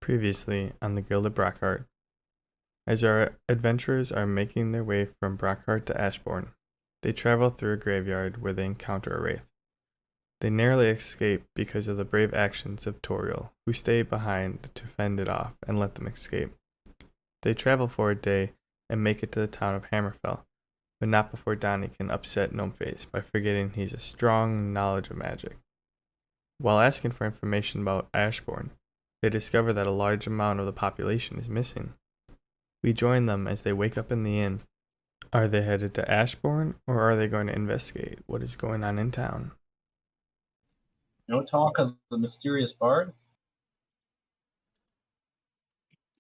Previously on the Guild of Brockheart. As our adventurers are making their way from Brockheart to Ashbourne, they travel through a graveyard where they encounter a wraith. They narrowly escape because of the brave actions of Toriel, who stay behind to fend it off and let them escape. They travel for a day and make it to the town of Hammerfel, but not before Donnie can upset Gnomeface by forgetting he's a strong knowledge of magic. While asking for information about Ashbourne, they discover that a large amount of the population is missing. We join them as they wake up in the inn. Are they headed to Ashbourne, or are they going to investigate what is going on in town? No talk of the mysterious bard?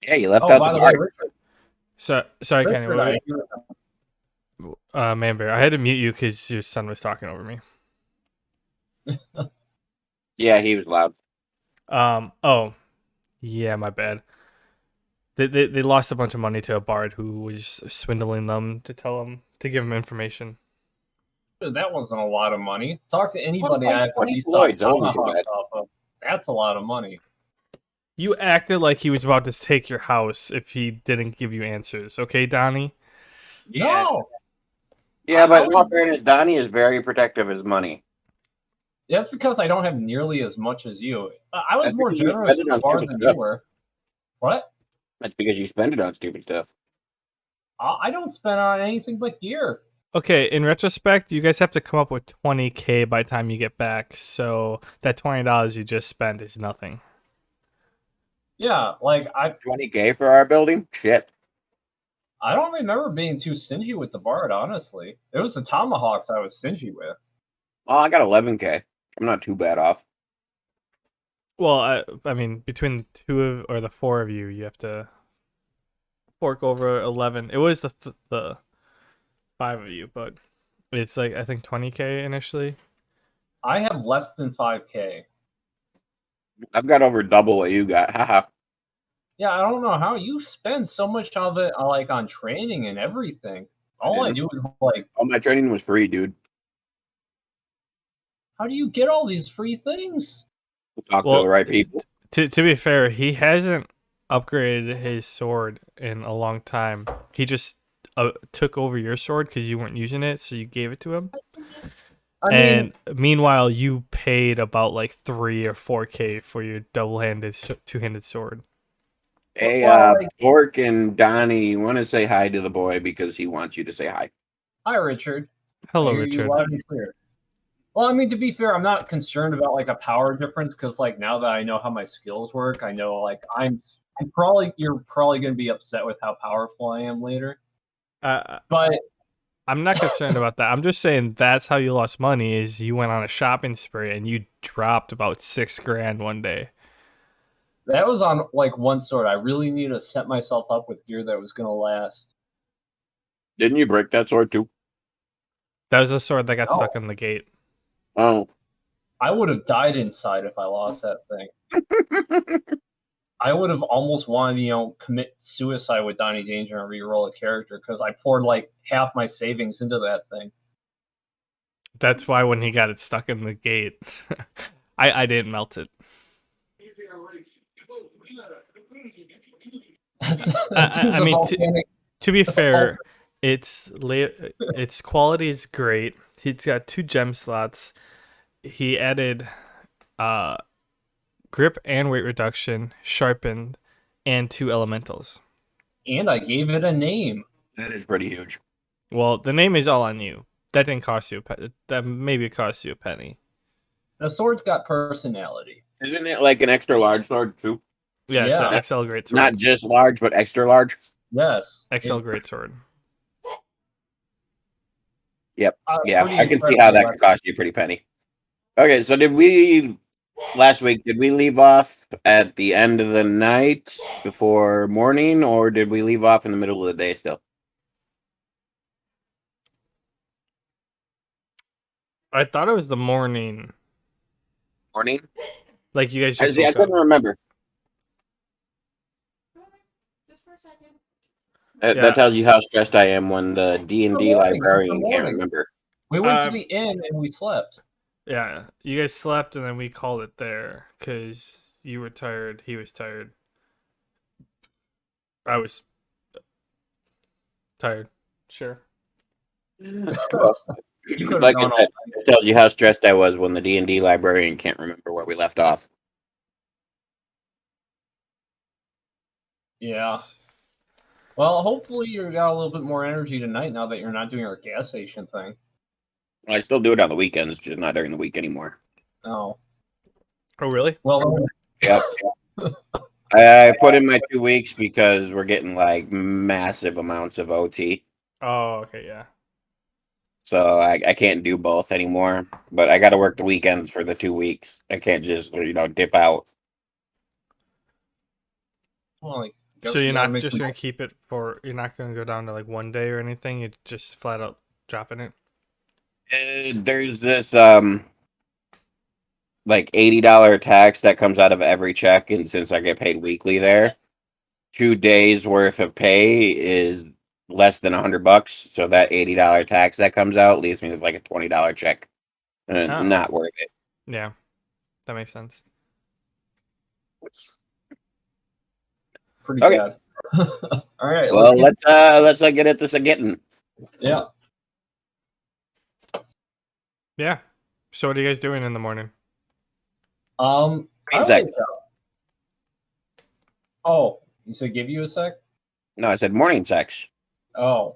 Yeah, you left out by the the way, bard. Sorry, Kenny. Richard, Man Bear, I had to mute you because your son was talking over me. Yeah, he was loud. Oh, yeah, my bad. They lost a bunch of money to a bard who was swindling them to give them information. that wasn't a lot of money. Talk to anybody I have to 20 be Floyds, that wasn't too tomahawks bad. off of. That's a lot of money. You acted like he was about to take your house if he didn't give you answers. Okay, Donnie? No! Yeah, but in all fairness, Donnie is very protective of his money. That's because I don't have nearly as much as you. I was That's more because you generous spend it with on bard stupid than stuff. you were. What? That's because you spend it on stupid stuff. I don't spend on anything but gear. Okay, in retrospect, you guys have to come up with $20K by the time you get back, so that $20 you just spent is nothing. Yeah, like 20K for our building? Shit. I don't remember being too stingy with the bard, honestly. It was the tomahawks I was stingy with. Oh, I got 11K. I'm not too bad off. Well, I mean, between the four of you, you have to fork over 11. It was the five of you, but it's like I think 20K initially. I have less than 5K. I've got over double what you got. Haha. Yeah, I don't know how you spend so much of it like on training and everything. All I do is like, All my training was free, dude. how do you get all these free things? Talk to the right people. To be fair, he hasn't upgraded his sword in a long time. He just took over your sword because you weren't using it, so you gave it to him. And meanwhile, you paid about like 3 or 4K for your double-handed, two-handed sword. Hey, Bork and Donnie, you want to say hi to the boy because he wants you to say hi. Hi, Richard. Hello, I hear Richard. you loud and clear. Well, I mean, to be fair, I'm not concerned about like a power difference because like now that I know how my skills work, I know like you're probably going to be upset with how powerful I am later. But I'm not concerned about that. I'm just saying that's how you lost money is you went on a shopping spree and you dropped about $6,000 one day. that was on like one sword. I really need to set myself up with gear that was going to last. Didn't you break that sword too? That was the sword that got stuck in the gate. Oh. I would have died inside if I lost that thing. I would have almost wanted, commit suicide with Donnie Danger and re-roll a character because I poured like half my savings into that thing. That's why when he got it stuck in the gate, I didn't melt it. I mean, to be fair, its quality is great. He's got 2 gem slots. He added grip and weight reduction, sharpened, and 2 elementals. And I gave it a name. That is pretty huge. Well, the name is all on you. That didn't cost you that maybe cost you a penny. The sword's got personality. Isn't it like an extra large sword too? Yeah, it's an XL great sword. Not just large, but extra large. Yes. XL great sword. Yep. Yeah, I can see how that could cost you a pretty penny. Okay, so did we leave off at the end of the night before morning, or did we leave off in the middle of the day still? I thought it was the morning. Morning? Like you guys just I couldn't remember. Just for a second. That tells you how stressed I am when the D&D librarian can't remember. We went to the inn and we slept. Yeah, you guys slept and then we called it there because you were tired, he was tired. I was tired. Sure. Well, You could have like I gone all said, it tells you how stressed I was when the D&D librarian can't remember where we left off. Yeah. Well, hopefully you got a little bit more energy tonight now that you're not doing our gas station thing. I still do it on the weekends, just not during the week anymore. Oh. Oh, really? Well, Yep. I put in my 2 weeks because we're getting like massive amounts of OT. Oh, okay, yeah. So I can't do both anymore. But I got to work the weekends for the 2 weeks. I can't just, dip out. well, I guess So you you're gotta not make just some- going to keep it for, you're not going to go down to like 1 day or anything? You're just flat out dropping it? There's this like $80 tax that comes out of every check, and since I get paid weekly there, 2 days worth of pay is less than $100. So that $80 tax that comes out leaves me with like a $20 check. Oh. Not worth it. Yeah, that makes sense. pretty Okay. bad. All right. Well, let's get at this again. Yeah. Yeah. So what are you guys doing in the morning? I Sec. wake up. Oh, you said give you a sec? No, I said morning sex. Oh.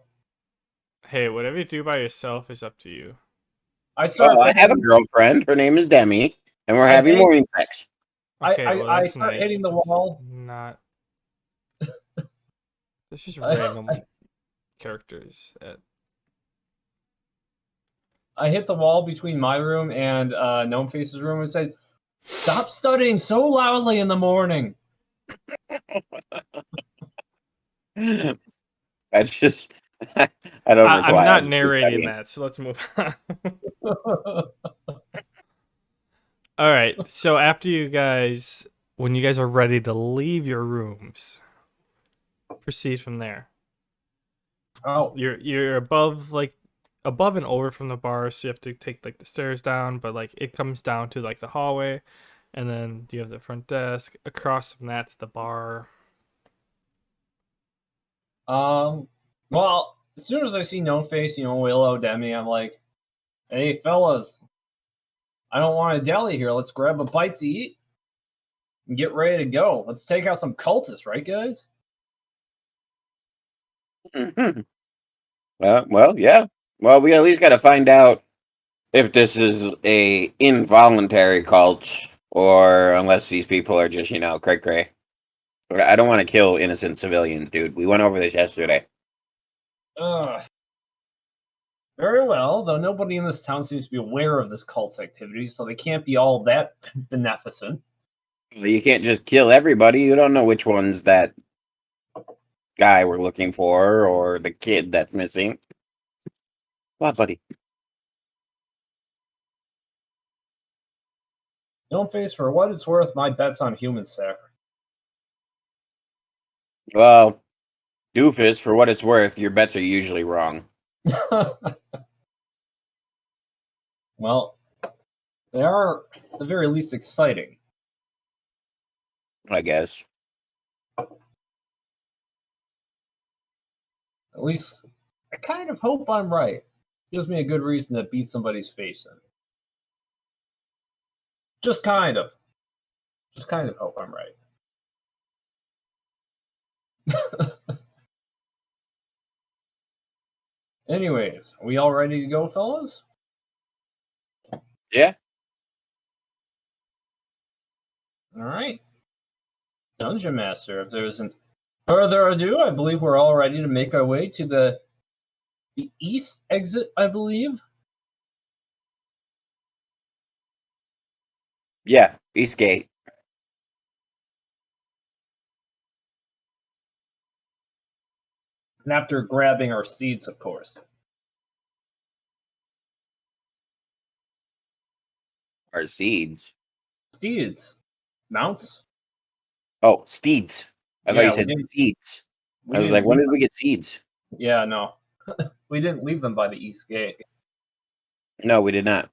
Hey, whatever you do by yourself is up to you. I start. Well, I have a girlfriend. Her name is Demi, and we're having did. morning sex. Okay, I, well, I that's start nice. hitting the That's wall. Not. There's just I- random characters at. I hit the wall between my room and Gnome Face's room and said, "Stop studying so loudly in the morning." I just, I don't I'm reply. not narrating that, so let's move on. All right. So after you guys, when you guys are ready to leave your rooms, proceed from there. Oh, You're above and over from the bar, so you have to take like the stairs down, but like it comes down to like the hallway, and then you have the front desk. Across from that's the bar. well, as soon as I see No Face, Willow, Demi, I'm like, "Hey, fellas, I don't want to dally here. Let's grab a bite to eat and get ready to go. Let's take out some cultists, right, guys?" Well, yeah. Well, we at least got to find out if this is a involuntary cult, or unless these people are just, cray cray. I don't want to kill innocent civilians, dude. We went over this yesterday. Very well, though nobody in this town seems to be aware of this cult's activity, so they can't be all that beneficent. You can't just kill everybody. You don't know which one's that guy we're looking for, or the kid that's missing. What, buddy? Don't face, for what it's worth, my bet's on human sacrifice. Well, doofus, for what it's worth, your bets are usually wrong. Well, they are at the very least exciting. I guess. At least, I kind of hope I'm right. Gives me a good reason to beat somebody's face in. Just kind of. Just kind of hope I'm right. Anyways, are we all ready to go, fellas? Yeah. All right. Dungeon Master, if there isn't further ado, I believe we're all ready to make our way to the east exit, I believe. Yeah. Eastgate. And after grabbing our steeds, of course. Our seeds. Steeds. Mounts? Oh, steeds. I thought Yeah, you we said didn't- seeds. We I was didn't like, when leave did we get seeds? Yeah, no. We didn't leave them by the east gate. No, we did not.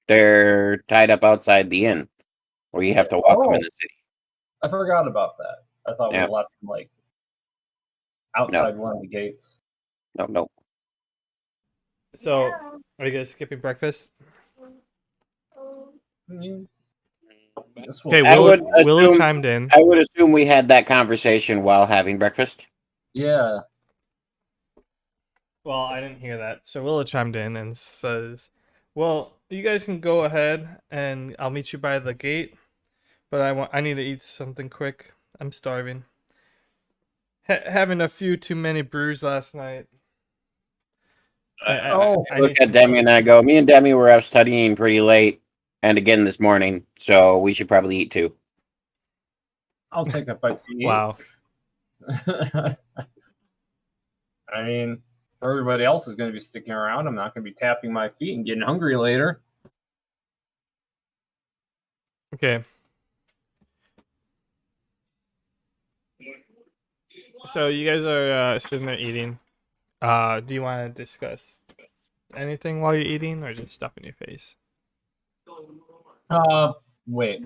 They're tied up outside the inn, where you have to walk them in the city. I forgot about that. I thought Yeah. we left them like outside one of the gates. No. So, are you guys skipping breakfast? Okay, Willow chimed in. I would assume we had that conversation while having breakfast. Yeah. Well, I didn't hear that. So Willow chimed in and says, "Well, you guys can go ahead, and I'll meet you by the gate. But I need to eat something quick. I'm starving. Having a few too many brews last night." I look at Demi and I go, "Me and Demi were out studying pretty late, and again this morning, so we should probably eat too." I'll take that bite to eat. Wow. I mean, everybody else is going to be sticking around. I'm not going to be tapping my feet and getting hungry later. Okay. So you guys are sitting there eating. Do you want to discuss anything while you're eating, or just stuff in your face? Wait.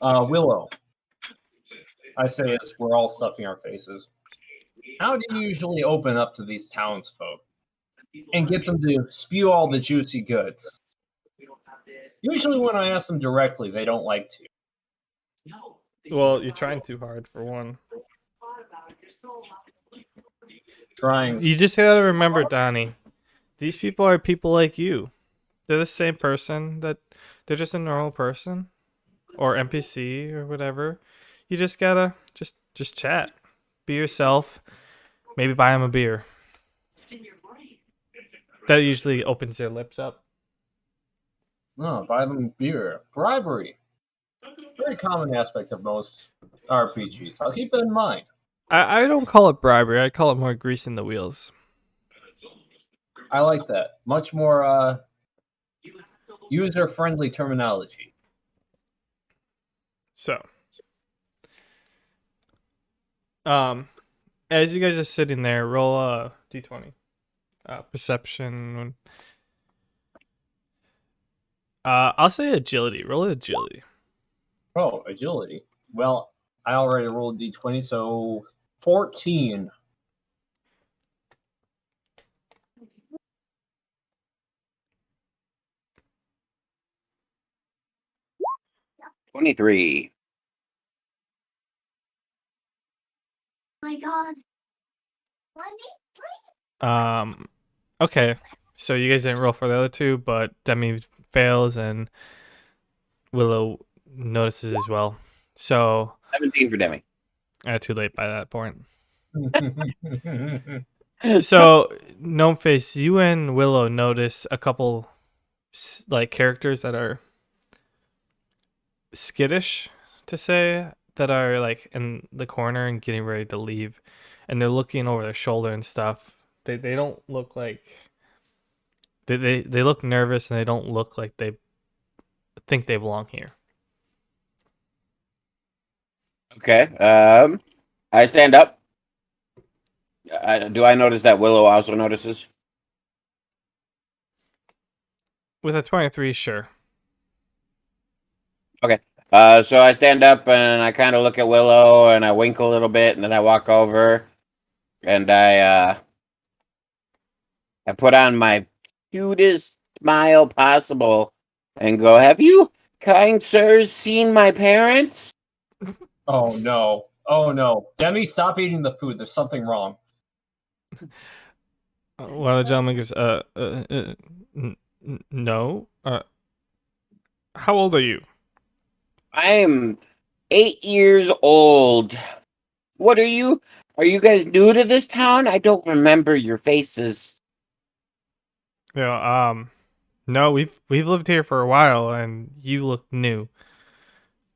Willow. I say as we're all stuffing our faces. How do you usually open up to these townsfolk and get them to spew all the juicy goods? Usually when I ask them directly, they don't like to. Well, you're trying too hard, for one. Trying. You just gotta remember, Donnie, these people are people like you. They're the same person. They're just a normal person, or NPC, or whatever. You just gotta just chat, be yourself. Maybe buy them a beer. That usually opens their lips up. No, buy them beer. Bribery. Very common aspect of most RPGs. I'll keep that in mind. I don't call it bribery. I call it more greasing the wheels. I like that. Much more user-friendly terminology. So, as you guys are sitting there, roll a d20. Perception. I'll say agility. Roll agility. Oh, agility. Well, I already rolled d20, so 14. $23. My God. Okay. So you guys didn't roll for the other two, but Demi fails and Willow notices as well. So 17 for Demi. Too late by that point. So Gnome Face, you and Willow notice a couple like characters that are skittish, to say, that are like in the corner and getting ready to leave, and they're looking over their shoulder and stuff. They don't look like they look nervous, and they don't look like they think they belong here. Okay. I stand up. Do I notice that Willow also notices? With a 23, sure. Okay. So I stand up and I kind of look at Willow and I wink a little bit, and then I walk over and I put on my cutest smile possible and go, "Have you, kind sirs, seen my parents?" Oh no. Oh no. Demi, stop eating the food. There's something wrong. One of the gentlemen goes, no. How old are you? I'm 8 years old. What are you? Are you guys new to this town? I don't remember your faces. Yeah, no, we've lived here for a while, and you look new.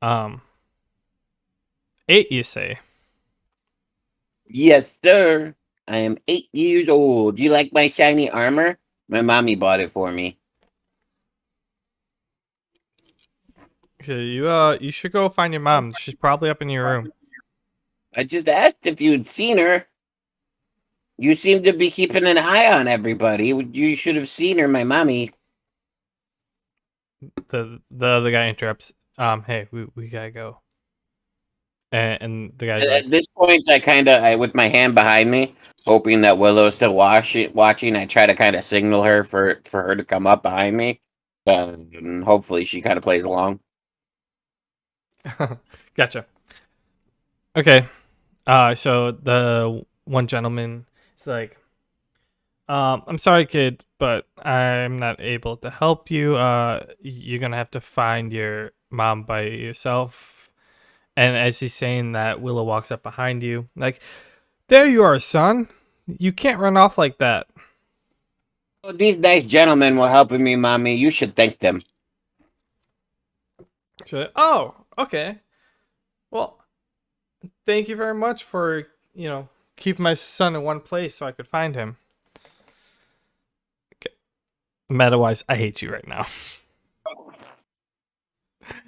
8, you say? Yes, sir. I am 8 years old. You like my shiny armor? My mommy bought it for me. Okay, you should go find your mom. She's probably up in your room. I just asked if you'd seen her. You seem to be keeping an eye on everybody. You should have seen her, my mommy. The other guy interrupts. Hey, we gotta go. And the guy's like, at this point, with my hand behind me, hoping that Willow's still watching, I try to kind of signal her for her to come up behind me, and hopefully she kind of plays along. gotcha. Okay. So the one gentleman is like, I'm sorry, kid, but I'm not able to help you. You're gonna have to find your mom by yourself. And as he's saying that, Willow walks up behind you, like, there you are, son. You can't run off like that. Well, these nice gentlemen were helping me, Mommy. You should thank them. She's like, oh, okay. Well, thank you very much for, keeping my son in one place so I could find him. Okay. Meta-wise, I hate you right now.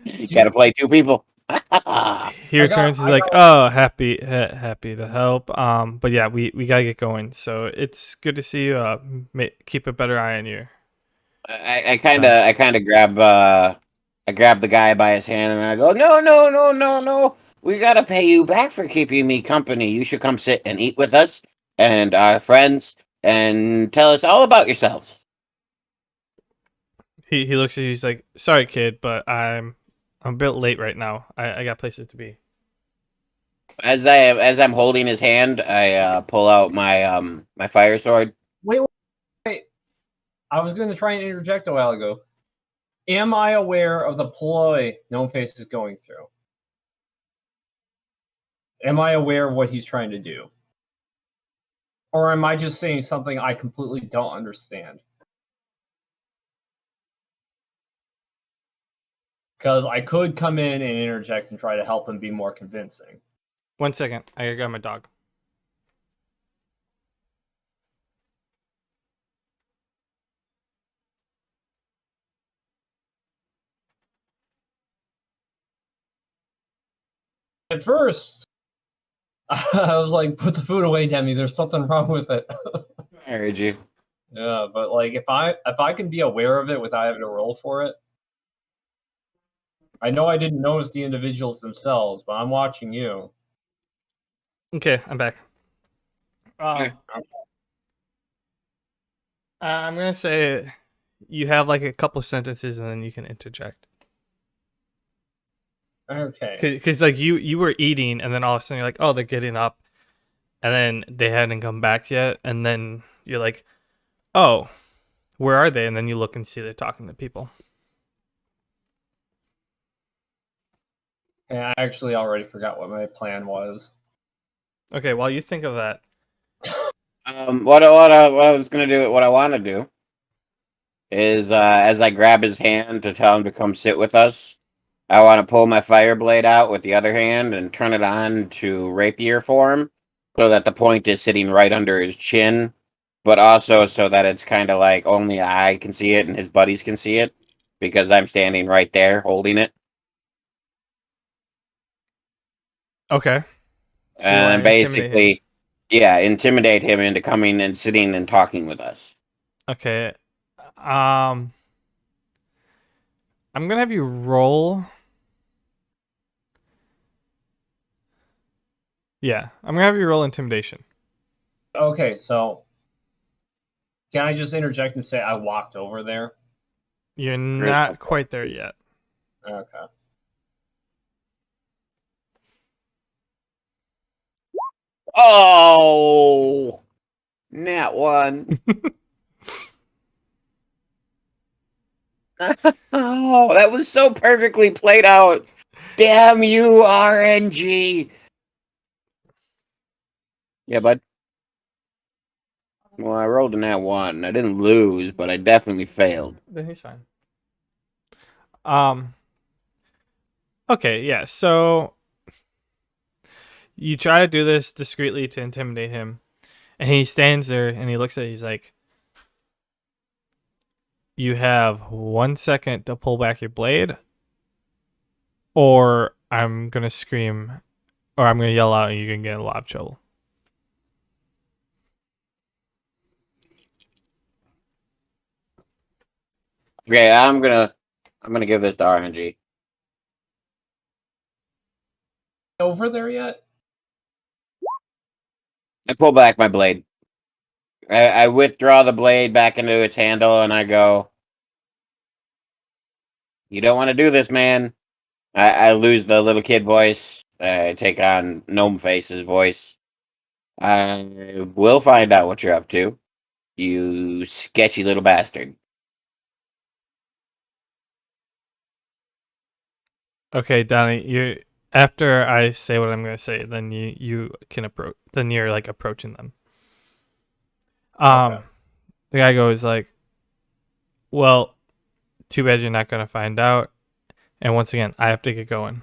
You gotta play two people. He returns. He's like, "Oh, happy to help. But yeah, we gotta get going. So it's good to see you. Keep a better eye on you." I kind of grab I grab the guy by his hand and I go, no, no, no, no, no. We gotta pay you back for keeping me company. You should come sit and eat with us and our friends and tell us all about yourselves. He looks at you. He's like, "Sorry, kid, but I'm a bit late right now. I got places to be." As I'm holding his hand, I pull out my fire sword. Wait. I was going to try and interject a while ago. Am I aware of the ploy Gnome Face is going through? Am I aware of what he's trying to do? Or am I just saying something I completely don't understand? Because I could come in and interject and try to help him be more convincing. 1 second. I gotta grab my dog. At first, I was like, put the food away, Demi. There's something wrong with it. I heard you. Yeah, but like if I can be aware of it without having to roll for it. I know I didn't notice the individuals themselves, but I'm watching you. Okay, I'm back. Okay. I'm gonna say you have like a couple sentences and then you can interject. Okay. Because like you were eating and then all of a sudden you're like, oh, they're getting up, and then they hadn't come back yet, and then you're like, oh, where are they? And then you look and see they're talking to people. And I actually already forgot what my plan was. Okay, while you think of that, What I was gonna do, what I want to do is as I grab his hand to tell him to come sit with us, I want to pull my fire blade out with the other hand and turn it on to rapier form so that the point is sitting right under his chin, but also so that it's kind of like only I can see it and his buddies can see it because I'm standing right there holding it. okay. So And basically, intimidate him into coming and sitting and talking with us. Okay. I'm gonna have you roll. Yeah, I'm gonna have you roll intimidation. Okay, so can I just interject and say I walked over there? You're not quite there yet. Okay. Oh, nat one. Oh, that was so perfectly played out. Damn you, RNG. Yeah, bud. Well, I rolled a nat one. I didn't lose, but I definitely failed. Then he's fine. Okay, yeah. So you try to do this discreetly to intimidate him, and he stands there and he looks at you. He's like, "You have 1 second to pull back your blade, or I'm gonna scream, or I'm gonna yell out, and you can get in a lot of trouble." Okay, I'm gonna give this to RNG. over there yet? I pull back my blade. I withdraw the blade back into its handle, and I go, "You don't want to do this, man." I lose the little kid voice. I take on Gnome Face's voice. I will find out what you're up to, you sketchy little bastard. Okay, Donnie, you after I say what I'm going to say, then you can approach. Then you're like approaching them. Okay. The guy goes like, "Well, too bad you're not going to find out." And once again, I have to get going.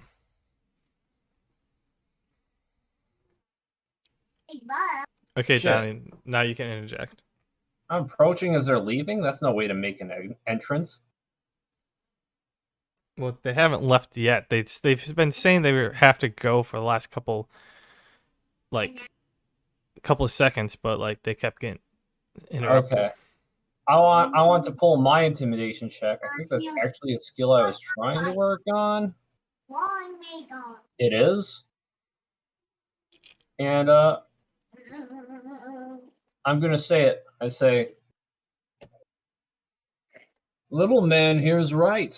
Okay, Shit. Donnie, now you can interject. I'm approaching as they're leaving? That's no way to make an entrance. Well, they haven't left yet. They've been saying they have to go for the last couple of seconds, but like they kept getting interrupted. Okay. I want to pull my intimidation check. I think that's actually a skill I was trying to work on. It is. And I'm gonna say it. I say, little man here's right.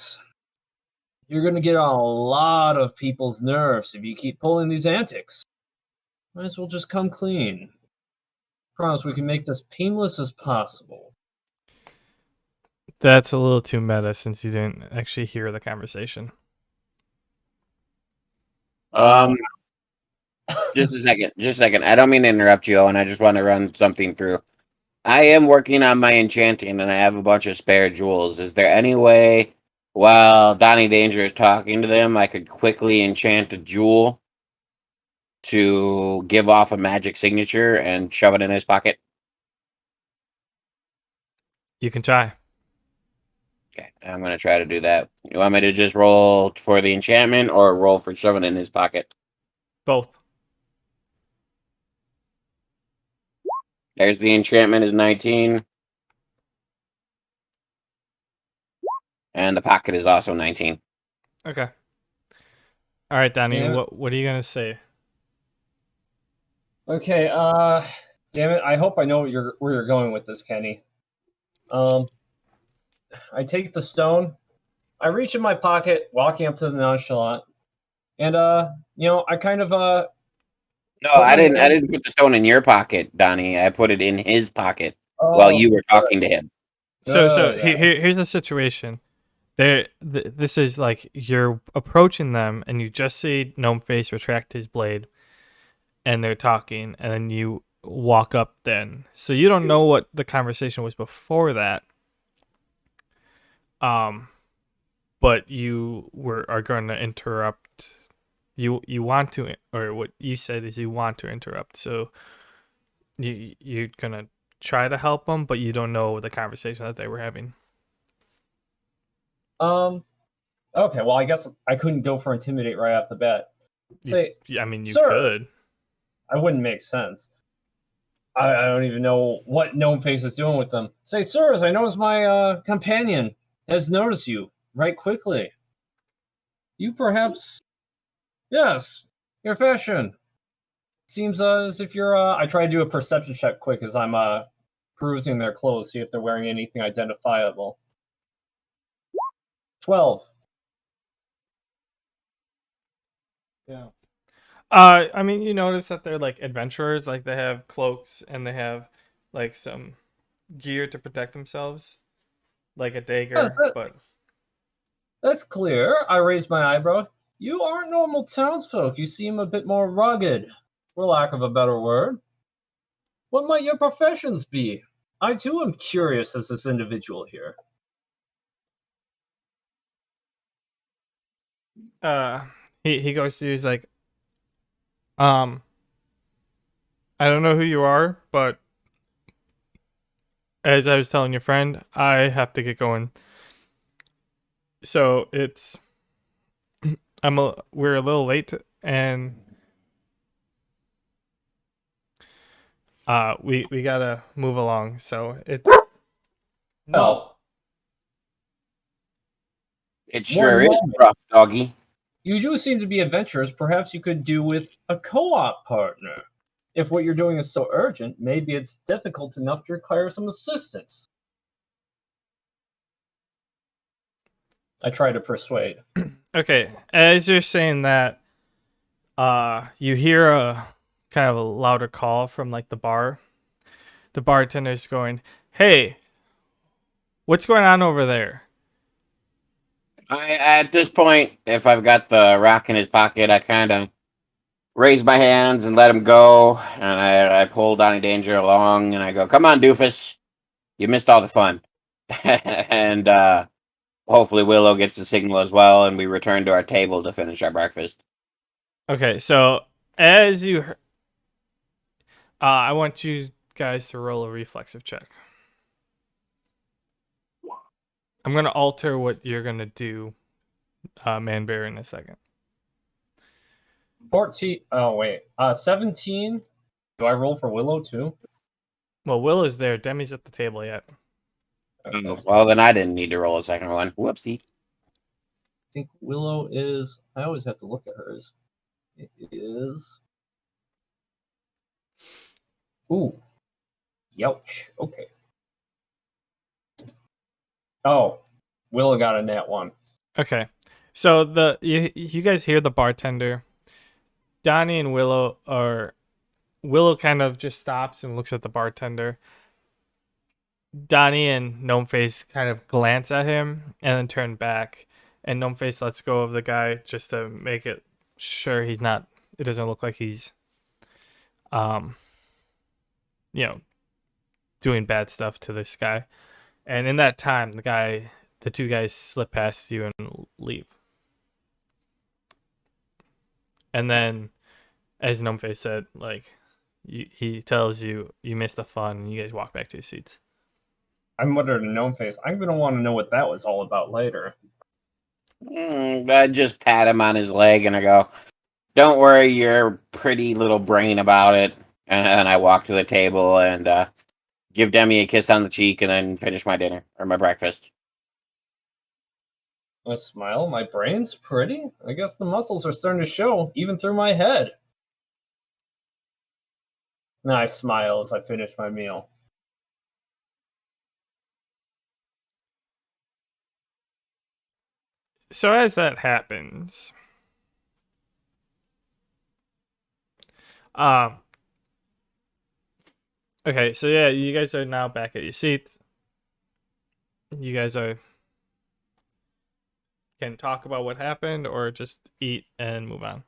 You're gonna get on a lot of people's nerves if you keep pulling these antics. Might as well just come clean. Promise we can make this painless as possible. That's a little too meta since you didn't actually hear the conversation. Just a second. I don't mean to interrupt you, Owen. I just want to run something through. I am working on my enchanting, and I have a bunch of spare jewels. Is there any way, while Donnie Danger is talking to them, I could quickly enchant a jewel to give off a magic signature and shove it in his pocket? You can try. Okay, I'm going to try to do that. You want me to just roll for the enchantment or roll for shoving it in his pocket? Both. There's the enchantment is 19. And the pocket is also 19. Okay. All right, Donnie, Damn it. what are you going to say? Okay, damn it. I hope I know where you're going with this, Kenny. I take the stone, I reach in my pocket, walking up to the nonchalant, and I kind of No, put I my didn't. I hand- didn't put the stone in your pocket, Donnie. I put it in his pocket while Oh, you were talking to him. So good. here's the situation. This is like you're approaching them, and you just see Gnome Face retract his blade, and they're talking, and then you walk up. Then, so you don't know what the conversation was before that. But you are going to interrupt. You want to, or what you said is you want to interrupt. So you're gonna try to help them, but you don't know the conversation that they were having. Okay, well, I guess I couldn't go for intimidate right off the bat. Say, I mean, you sir, could. I wouldn't make sense. I don't even know what Gnome Face is doing with them. Say, sirs, I noticed my companion has noticed you right quickly. You perhaps, yes, your fashion seems as if you're. I try to do a perception check quick as I'm perusing their clothes, see if they're wearing anything identifiable. 12. Yeah. I mean, you notice that they're like adventurers, like they have cloaks and they have like some gear to protect themselves, like a dagger, but That's clear. I raised my eyebrow. You aren't normal townsfolk. You seem a bit more rugged, for lack of a better word. What might your professions be? I too am curious as this individual here. he goes to he's like, I don't know who you are, but as I was telling your friend, I have to get going. So it's we're a little late, and we gotta move along. So it's no. It sure is rough, doggy. You do seem to be adventurous. Perhaps you could do with a co-op partner. If what you're doing is so urgent, maybe it's difficult enough to require some assistance. I try to persuade. Okay, as you're saying that, you hear a kind of a louder call from like the bar. The bartender's going, "Hey, what's going on over there?" At this point, if I've got the rock in his pocket, I kind of raise my hands and let him go, and I pull Donnie Danger along, and I go, "Come on, doofus, you missed all the fun." And hopefully Willow gets the signal as well, and we return to our table to finish our breakfast. Okay, so as you, I want you guys to roll a reflexive check. I'm gonna alter what you're gonna do, Manbear, in a second. 14. Oh wait. 17. Do I roll for Willow too? Well, Will is there. Demi's at the table yet. Okay. Well, then I didn't need to roll a second one. Whoopsie. I think Willow is. I always have to look at hers. It is. Ooh. Youch. Okay. Oh, Willow got a nat 1. Okay, so you guys hear the bartender. Donnie and Willow kind of just stops and looks at the bartender. Donnie and Gnomeface kind of glance at him and then turn back. And Gnomeface lets go of the guy just to make it sure he's not. It doesn't look like he's, you know, doing bad stuff to this guy. And in that time, the two guys slip past you and leave. And then, as Gnomeface said, like, he tells you missed the fun, and you guys walk back to your seats. I'm under the gnome face. I'm gonna want to know what that was all about later. I just pat him on his leg and I go, "Don't worry your pretty little brain about it." And I walk to the table and give Demi a kiss on the cheek and then finish my dinner or my breakfast. I smile. My brain's pretty. I guess the muscles are starting to show, even through my head. And I smile as I finish my meal. So as that happens, okay, so yeah, you guys are now back at your seats. You guys can talk about what happened or just eat and move on.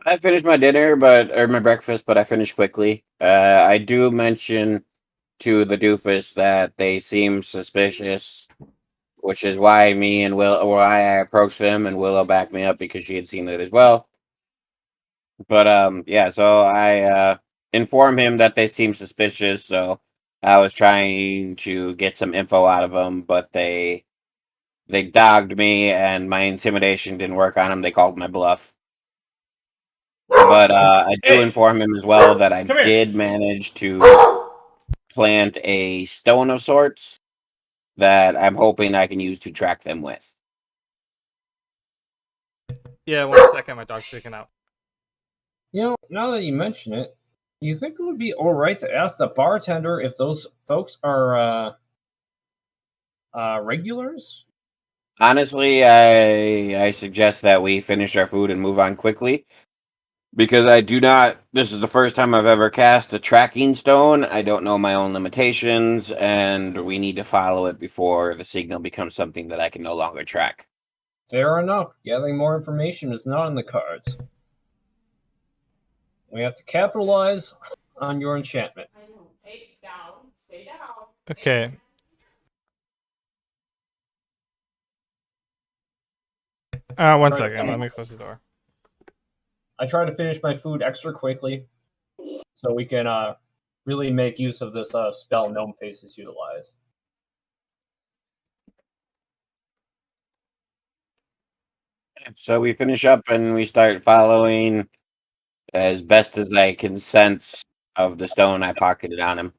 I finished my dinner, or my breakfast, but I finished quickly. I do mention to the doofus that they seem suspicious, which is why why I approached them, and Willow backed me up because she had seen it as well. But yeah, so I inform him that they seem suspicious. So I was trying to get some info out of them, but they dogged me, and my intimidation didn't work on them. They called my bluff. But I do inform him as well that I did manage to plant a stone of sorts that I'm hoping I can use to track them with. Yeah, 1 second, my dog's freaking out. You know, now that you mention it, you think it would be alright to ask the bartender if those folks are regulars? Honestly, I suggest that we finish our food and move on quickly. Because I do not, this is the first time I've ever cast a tracking stone. I don't know my own limitations, and we need to follow it before the signal becomes something that I can no longer track. Fair enough. Gathering more information is not in the cards. We have to capitalize on your enchantment. Okay. One second. Let me close the door. I try to finish my food extra quickly so we can really make use of this spell Gnome Faces utilize. So we finish up and we start following as best as I can sense of the stone I pocketed on him.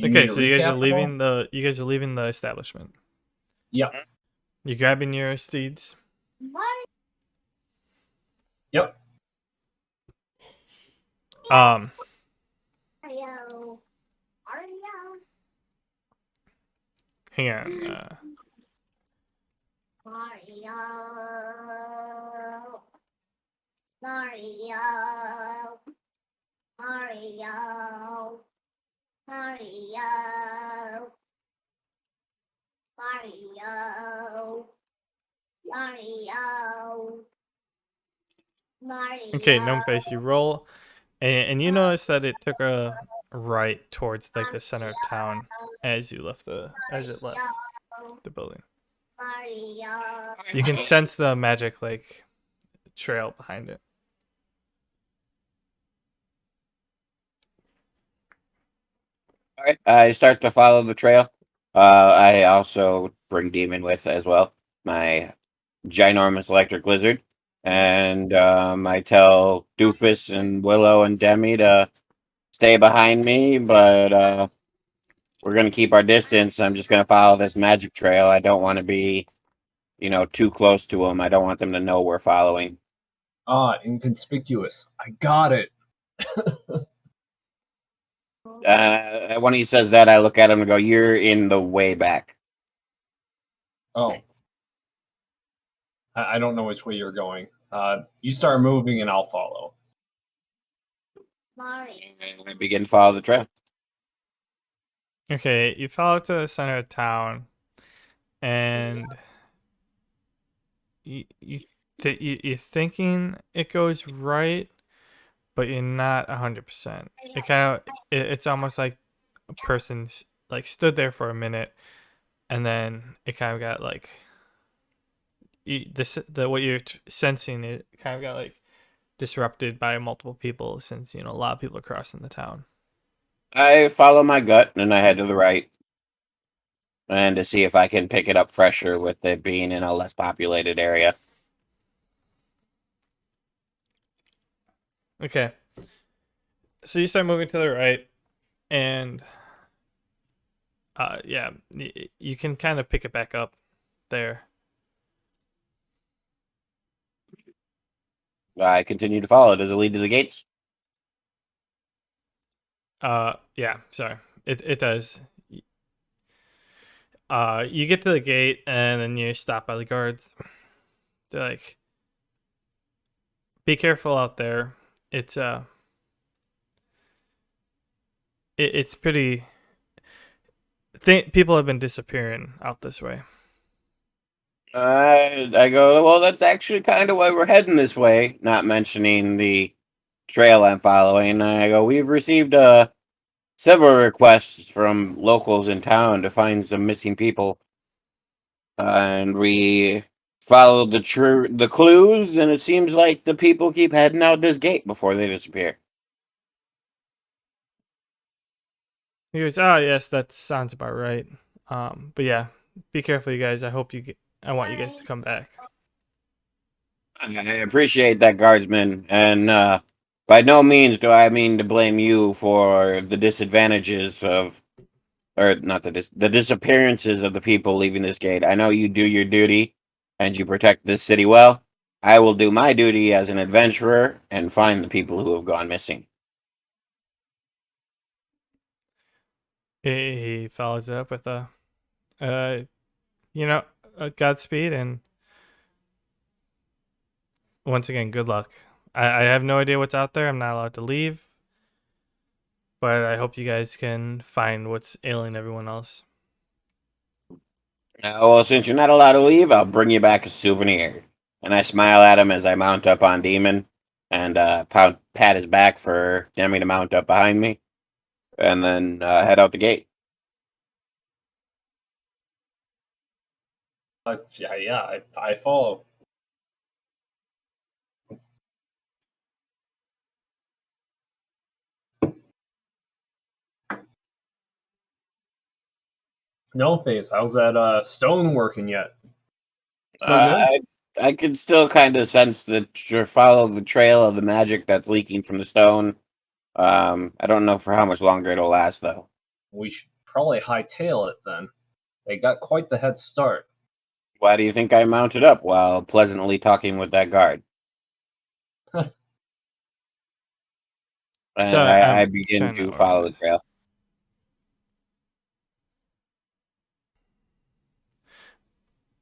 Okay, so you guys are leaving the establishment. Yep. You grabbing your steeds? Yep. Hang on. Okay, gnome face, you roll, and you notice that it took a right towards like the center of town as it left the building. You can sense the magic like trail behind it. All right, I start to follow the trail. I also bring Demon with as well, my ginormous electric lizard, and I tell Doofus and Willow and Demi to stay behind me, but we're gonna keep our distance. I'm just gonna follow this magic trail. I don't want to be, too close to them. I don't want them to know we're following. Inconspicuous. I got it. When he says that, I look at him and go, "You're in the way back." Oh. I don't know which way you're going. You start moving and I'll follow. And I begin to follow the trail. Okay, you follow to the center of town, and you're thinking it goes right, but you're not 100%. It's almost like a person like stood there for a minute, and then it kind of got like what you're sensing. It kind of got like disrupted by multiple people since a lot of people are crossing the town. I follow my gut and I head to the right, and to see if I can pick it up fresher with it being in a less populated area. Okay. So you start moving to the right, and yeah, you can kind of pick it back up there. I continue to follow. Does it lead to the gates? Yeah, sorry. It does. You get to the gate and then you're stopped by the guards. They're like, "Be careful out there. It's it's pretty. People have been disappearing out this way." I go, well, that's actually kind of why we're heading this way, not mentioning the trail I'm following. I go, we've received several requests from locals in town to find some missing people. And we followed the clues, and it seems like the people keep heading out this gate before they disappear. He goes, "Oh yes, that sounds about right. But yeah, be careful, you guys. I want you guys to come back." I appreciate that, guardsman, and by no means do I mean to blame you for the disadvantages of, or not the disappearances of the people leaving this gate. I know you do your duty, and you protect this city well. I will do my duty as an adventurer and find the people who have gone missing. He follows it up with uh, Godspeed, and once again, good luck. I have no idea what's out there. I'm not allowed to leave, but I hope you guys can find what's ailing everyone else. Well, since you're not allowed to leave, I'll bring you back a souvenir. And I smile at him as I mount up on Demon, and pat his back for Demi to mount up behind me, and then head out the gate. Yeah, I follow. No face. How's that stone working yet? Still good? I can still kind of sense follow the trail of the magic that's leaking from the stone. I don't know for how much longer it'll last, though. We should probably hightail it then. They got quite the head start. Why do you think I mounted up while pleasantly talking with that guard? And So I begin to follow the trail.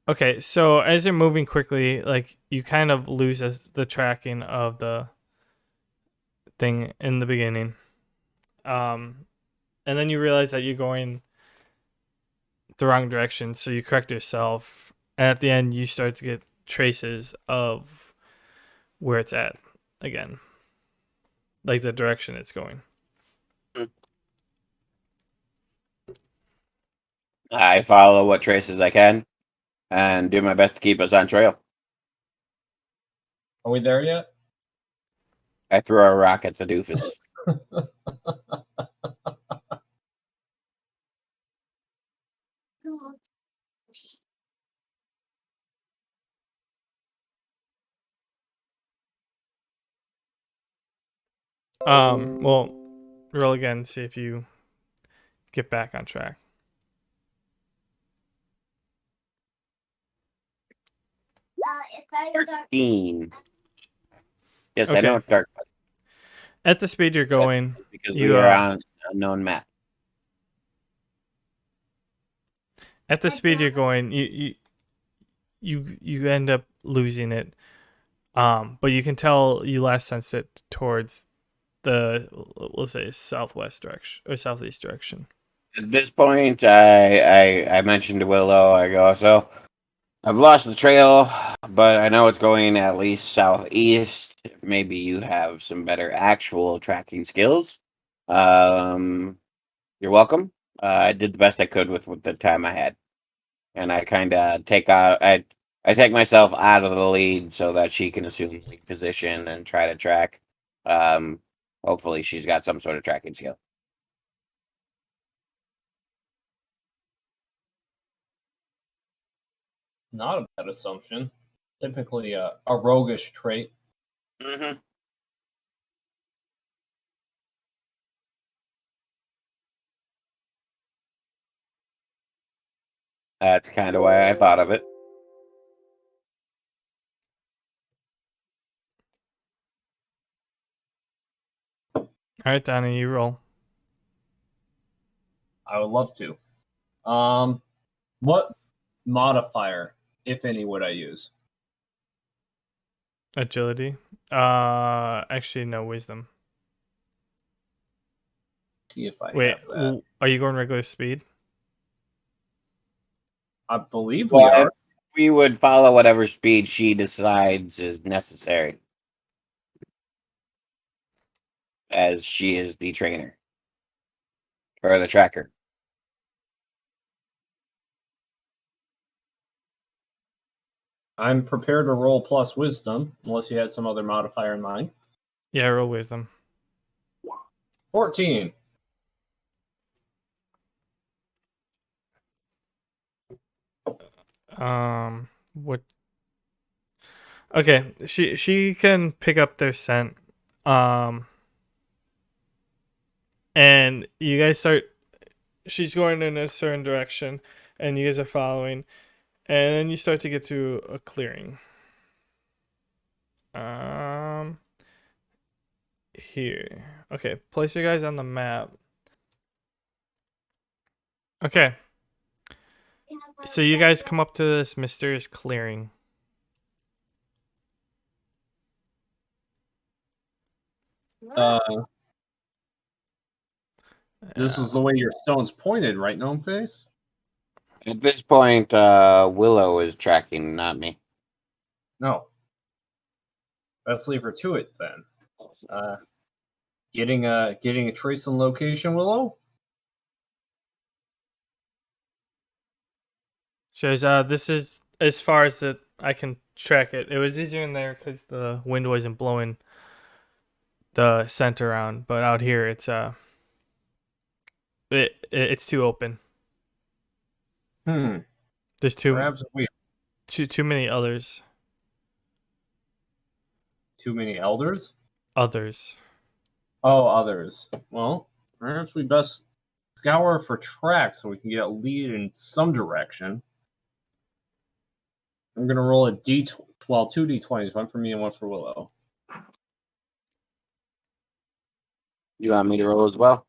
Okay, so as you're moving quickly, like you kind of lose the tracking of the thing in the beginning, and then you realize that you're going the wrong direction, so you correct yourself. And at the end, you start to get traces of where it's at again, like the direction it's going. I follow what traces I can and do my best to keep us on trail. Are we there yet? I throw a rock at the doofus. Well, roll again, see if you get back on track. 13. Yes, Okay. I know it's dark. At the speed you're going, Because you we are on an unknown map. At the speed you're going, you end up losing it. But you can tell you last sensed it towards the, let's say, southwest direction or southeast direction. At this point, I mentioned to Willow, I go, so I've lost the trail, but I know it's going at least southeast. Maybe you have some better actual tracking skills. You're welcome. I did the best I could with the time I had, and I kind of I take myself out of the lead so that she can assume lead position and try to track. Hopefully, she's got some sort of tracking skill. Not a bad assumption. Typically a roguish trait. Mm-hmm. That's kind of why I thought of it. All right, Donnie, you roll. I would love to. What modifier, if any, would I use? Agility. Actually, no, wisdom. See if I Wait, have that. are you going regular speed? I believe we are. We would follow whatever speed she decides is necessary, as she is the trainer or the tracker. I'm prepared to roll plus wisdom, unless you had some other modifier in mind. Yeah, roll wisdom. 14. What? Okay, she can pick up their scent. And you guys start. She's going in a certain direction, and you guys are following, and then you start to get to a clearing. Here. Okay, place you guys on the map. Okay. So you guys come up to this mysterious clearing. This is the way your stone's pointed, right, Gnome Face? At this point, Willow is tracking, not me. No. Let's leave her to it then. Getting a trace and location, Willow? Shows this is as far as that I can track it. It was easier in there because the wind wasn't blowing the scent around, but out here it's it's too open. There's too many others. Too many elders? Others. Oh, others. Well, perhaps we best scour for tracks so we can get a lead in some direction. I'm going to roll a two d20s, one for me and one for Willow. You want me to roll as well?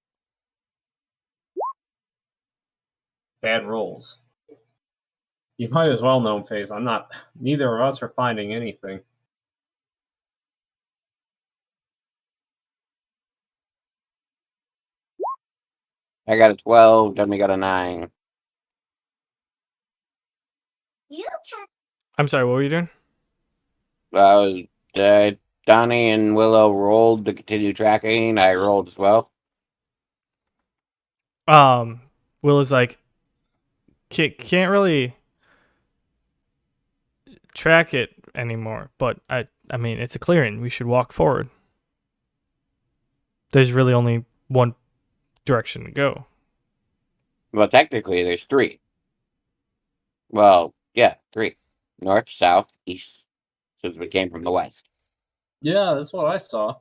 Bad rolls. You might as well know, Phase. Neither of us are finding anything. I got a 12, Demi got a 9. I'm sorry, what were you doing? Donnie and Willow rolled to continue tracking. I rolled as well. Will is like, can't really track it anymore, but I mean, it's a clearing. We should walk forward. There's really only one direction to go. Well, technically, there's 3. Well, yeah, 3. North, south, east. Since we came from the west. Yeah, that's what I saw.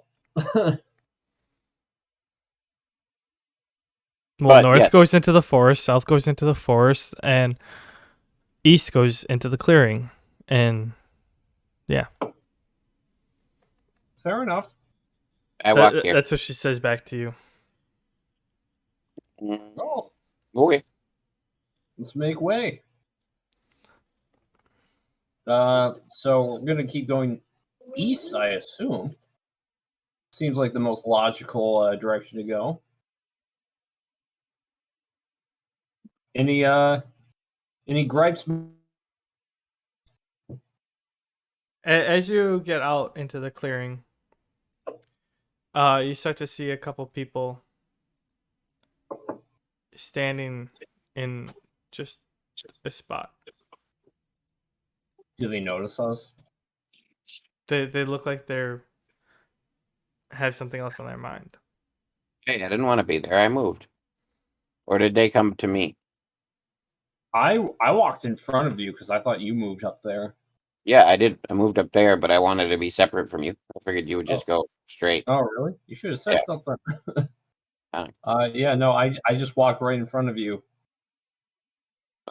Well, north goes into the forest, south goes into the forest, and east goes into the clearing. And yeah. Fair enough. I walk here. That's what she says back to you. Oh. Okay. Let's make way. So we're gonna keep going east, I assume. Seems like the most logical direction to go. Any gripes? As you get out into the clearing, you start to see a couple people standing in just a spot. Do they notice us? They look like they're have something else on their mind. Hey, I didn't want to be there. I moved. Or did they come to me? I walked in front of you because I thought you moved up there. Yeah, I did. I moved up there, but I wanted to be separate from you. I figured you would just go straight. Oh, really? You should have said something. Yeah, no, I just walked right in front of you.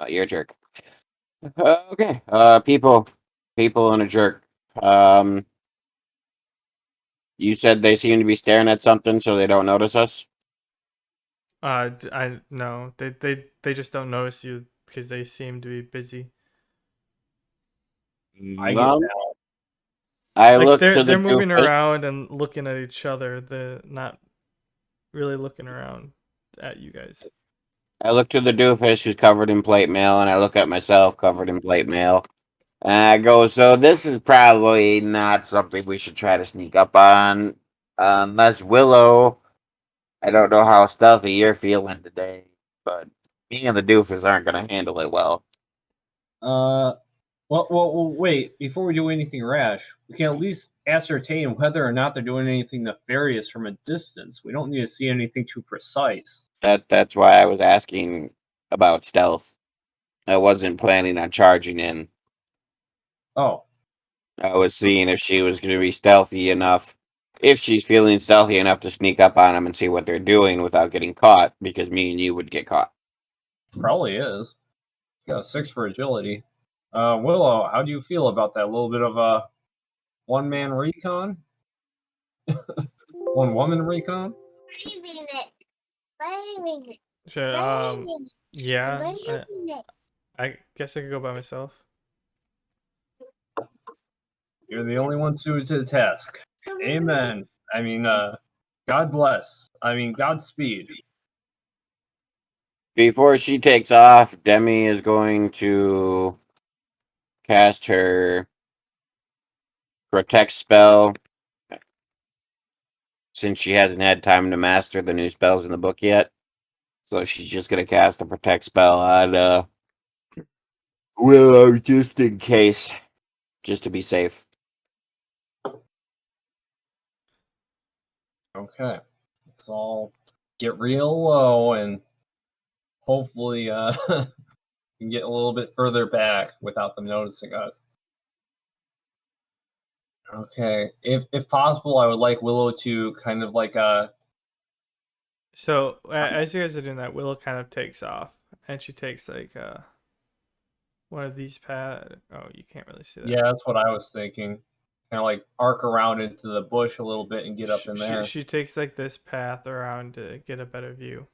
You're a jerk. Okay. People and a jerk. You said they seem to be staring at something, so they don't notice us. I no, they just don't notice you because they seem to be busy. I get that. I like look they're to the moving doofus. around and looking at each other. They're not really looking around at you guys. I look to the doofus who's covered in plate mail, and I look at myself covered in plate mail. And I go, so this is probably not something we should try to sneak up on. Unless Willow, I don't know how stealthy you're feeling today, but me and the doofus aren't going to handle it well. Well, wait. Before we do anything rash, we can at least ascertain whether or not they're doing anything nefarious from a distance. We don't need to see anything too precise. That's why I was asking about stealth. I wasn't planning on charging in. Oh. I was seeing if she was going to be stealthy enough, if she's feeling stealthy enough to sneak up on them and see what they're doing without getting caught, because me and you would get caught. Probably is. Got a 6 for agility. Willow, how do you feel about that? A little bit of a one-man recon? One-woman recon? Sure, yeah. I guess I could go by myself. You're the only one suited to the task. Amen. I mean, God bless. I mean, Godspeed. Before she takes off, Demi is going to cast her protect spell, since she hasn't had time to master the new spells in the book yet. So she's just going to cast a protect spell on Willow, just in case, just to be safe. Okay. Let's all get real low and hopefully can get a little bit further back without them noticing us. Okay. If possible, I would like Willow to kind of like So as you guys are doing that, Willow kind of takes off, and she takes like one of these paths. Oh, you can't really see that. Yeah, that's what I was thinking. Kind of like arc around into the bush a little bit and get up in there. She takes like this path around to get a better view.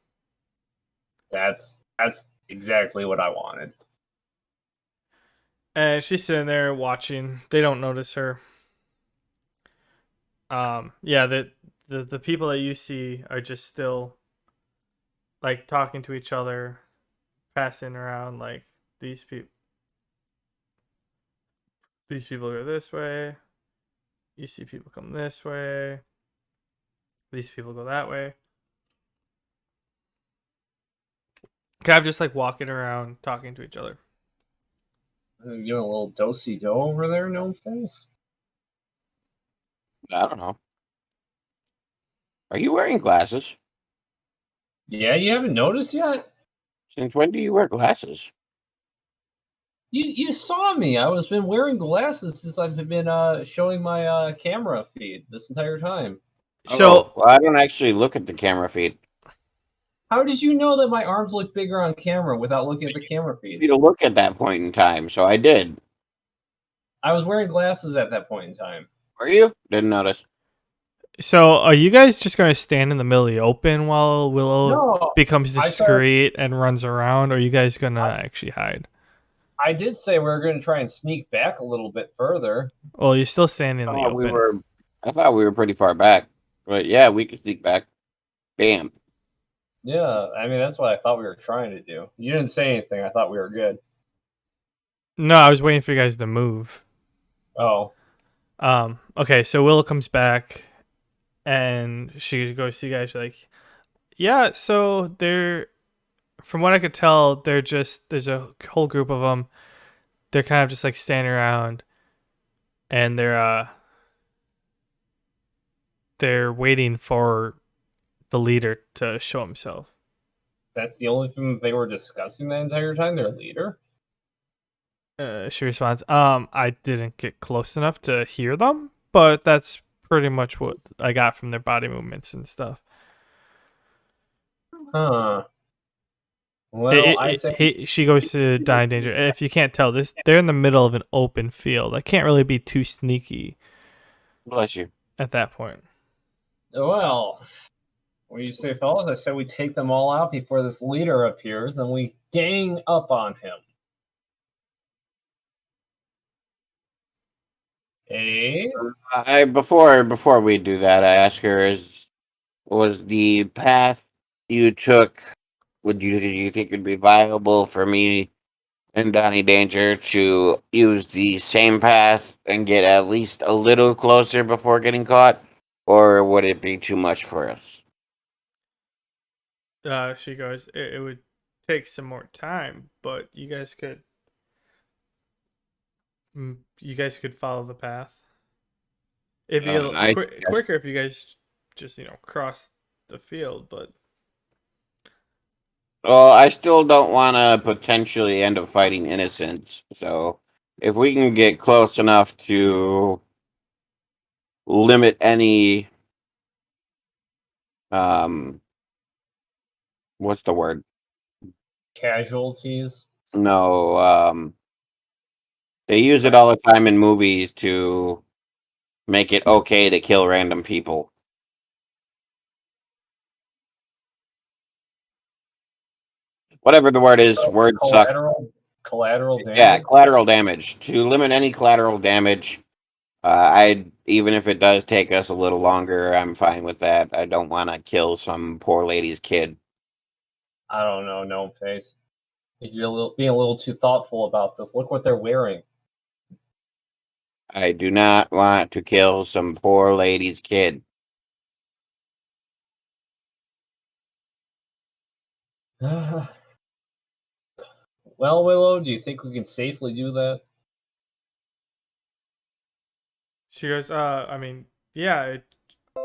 That's exactly what I wanted. And she's sitting there watching. They don't notice her. Yeah, the people that you see are just still like talking to each other, passing around like these people. These people go this way. You see people come this way. These people go that way. Kind of just like walking around, talking to each other. You doing a little do-si-do over there, Gnome Face? I don't know. Are you wearing glasses? Yeah, you haven't noticed yet? Since when do you wear glasses? You saw me. I was been wearing glasses since I've been showing my camera feed this entire time. So well, I don't actually look at the camera feed. How did you know that my arms look bigger on camera without looking at the camera feed? You to look at that point in time, so I did. I was wearing glasses at that point in time. Were you? Didn't notice. So are you guys just gonna stand in the middle of the open while Willow becomes discreet and runs around, or are you guys gonna actually hide? I did say we were going to try and sneak back a little bit further. Well, you're still standing in the open. I thought we were pretty far back, but yeah, we could sneak back. Bam. Yeah, I mean that's what I thought we were trying to do. You didn't say anything. I thought we were good. No, I was waiting for you guys to move. Oh. Okay, so Willow comes back, and she goes to you guys. She's like, yeah. So they're, from what I could tell, they're just there's a whole group of them. They're kind of just like standing around, and they're waiting for the leader to show himself. That's the only thing they were discussing the entire time, their leader? She responds, I didn't get close enough to hear them, but that's pretty much what I got from their body movements and stuff. Huh. Well, she goes to die in danger. If you can't tell this, they're in the middle of an open field. I can't really be too sneaky. Bless you. At that point. Well, what do you say, fellas? I said we take them all out before this leader appears, and we gang up on him. Hey? Before we do that, I ask her: was the path you took? Do you think it'd be viable for me and Donnie Danger to use the same path and get at least a little closer before getting caught, or would it be too much for us? She goes, it would take some more time, but you guys could follow the path. It'd be a little quicker if you guys just cross the field, but well, I still don't want to potentially end up fighting innocents. So if we can get close enough to limit any what's the word? Casualties? No, they use it all the time in movies to make it okay to kill random people. Whatever the word is, words suck. Collateral damage? Yeah, collateral damage. To limit any collateral damage, even if it does take us a little longer, I'm fine with that. I don't want to kill some poor lady's kid. I don't know, Gnome Face. You're being a little too thoughtful about this. Look what they're wearing. I do not want to kill some poor lady's kid. Well, Willow, do you think we can safely do that? She goes, I mean, yeah,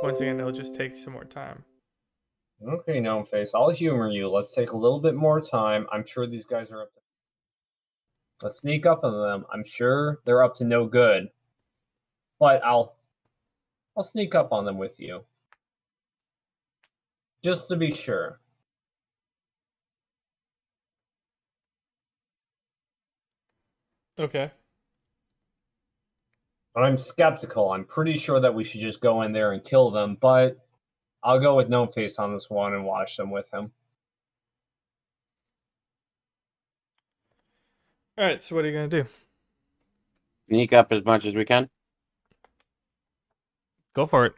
once again, it'll just take some more time. Okay, Gnome Face, I'll humor you. Let's take a little bit more time. I'm sure these guys are up to... Let's sneak up on them. I'm sure they're up to no good. But I'll sneak up on them with you. Just to be sure. Okay. But I'm skeptical. I'm pretty sure that we should just go in there and kill them, but I'll go with Gnome Face on this one and watch them with him. All right. So what are you gonna do? Sneak up as much as we can. Go for it.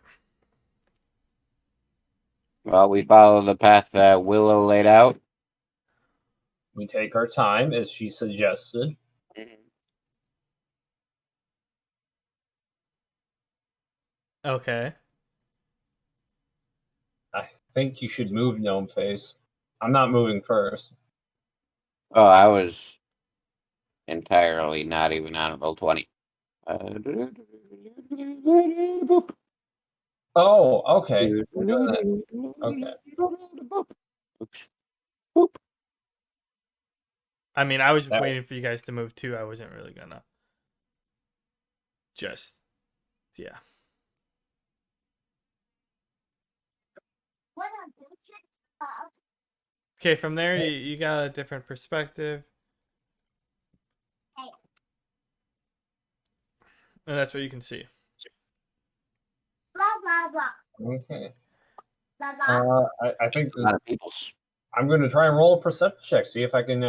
Well, we follow the path that Willow laid out. We take our time, as she suggested. Okay. I think you should move, Gnome Face. I'm not moving first. Oh, I was entirely not even on roll 20. Oh, okay. We're doing that. Okay. I mean, I was That- waiting for you guys to move too. I wasn't really gonna. Just, yeah. What a bullshit. Okay, from there you got a different perspective, Hey. and that's what you can see. Blah blah blah. Okay. Blah blah. I think A lot of people's. I'm going to try and roll a perception check, see if I can,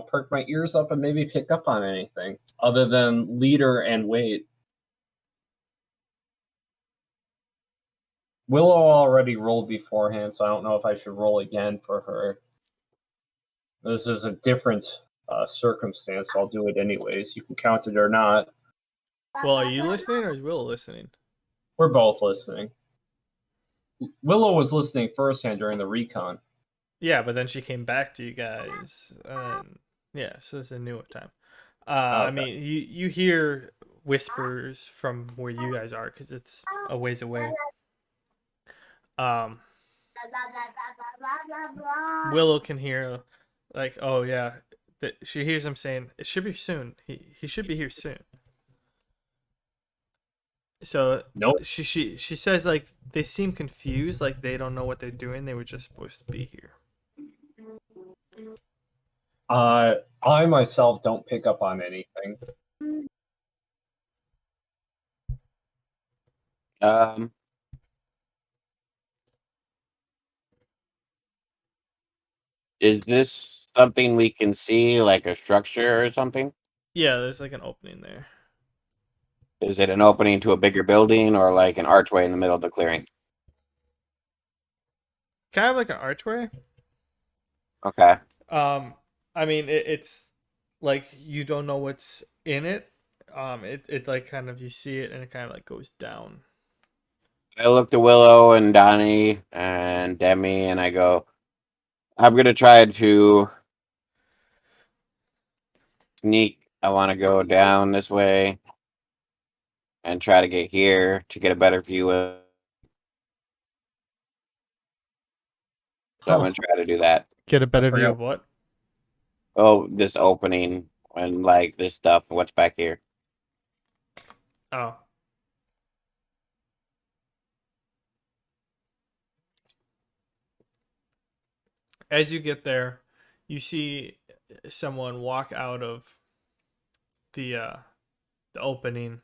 perk my ears up and maybe pick up on anything other than leader and wait. Willow already rolled beforehand, so I don't know if I should roll again for her. This is a different circumstance, so I'll do it anyways. You can count it or not. Well, are you listening or is Will listening? We're both listening. Willow was listening firsthand during the recon. Yeah, but then she came back to you guys. Yeah, so it's a new time. I Okay. mean, you hear whispers from where you guys are because it's a ways away. Blah blah blah blah blah blah. Willow can hear, like, oh yeah, she hears him saying it should be soon. He should be here soon. So Nope. she says like they seem confused, like they don't know what they're doing. They were just supposed to be here. I myself don't pick up on anything. Is this something we can see, like a structure or something? Yeah, there's like an opening there. Is it an opening to a bigger building or like an archway in the middle of the clearing? Kind of like an archway. Okay. I mean it's like you don't know what's in it. It like kind of you see it and it kind of like goes down. I look to Willow and Donnie and Demi and I go, I'm gonna try to sneak. I want to go down this way and try to get here to get a better view of. So I'm gonna try to do that. Get a better view forgot- of what? Oh, this opening and like this stuff. What's back here? Oh. As you get there, you see someone walk out of the opening.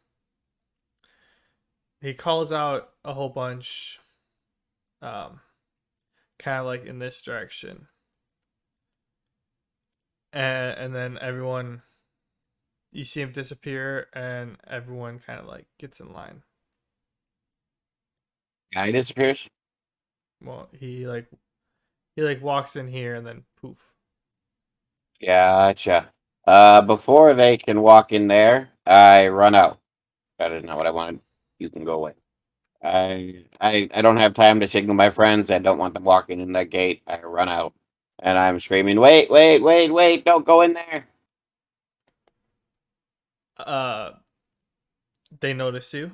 He calls out a whole bunch, kind of like in this direction, and then everyone, you see him disappear, and everyone kind of like gets in line. Guy disappears. Well, he walks in here and then poof. Gotcha. Before they can walk in there, I run out. That is not what I wanted. You can go away. I don't have time to signal my friends. I don't want them walking in that gate. I run out. And I'm screaming, wait, wait, wait, wait, don't go in there. They notice you.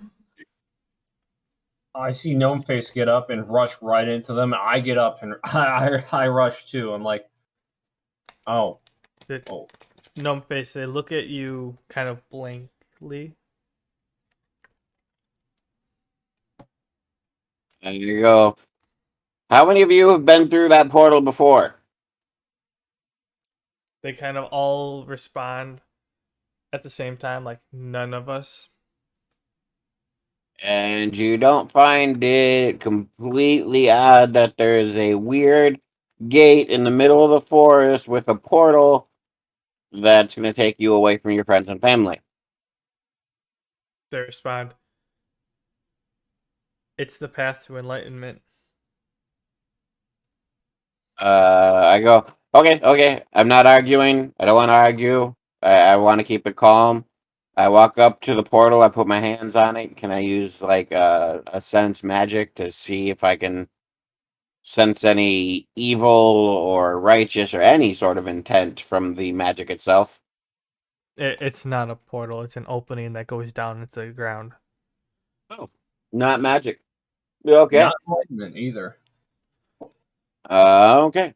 I see Gnome Face get up and rush right into them. I get up and I rush too. I'm like, oh. Gnome Face, they look at you kind of blankly. And you go, How many of you have been through that portal before? They kind of all respond at the same time, like none of us. And you don't find it completely odd that there is a weird gate in the middle of the forest with a portal that's going to take you away from your friends and family. They respond, it's the path to enlightenment. I go, okay. I'm not arguing. I don't want to argue. I want to keep it calm. I walk up to the portal. I put my hands on it. Can I use like a sense magic to see if I can sense any evil or righteous or any sort of intent from the magic itself? It's not a portal. It's an opening that goes down into the ground. Oh, not magic. Okay. Not enlightenment either. Okay.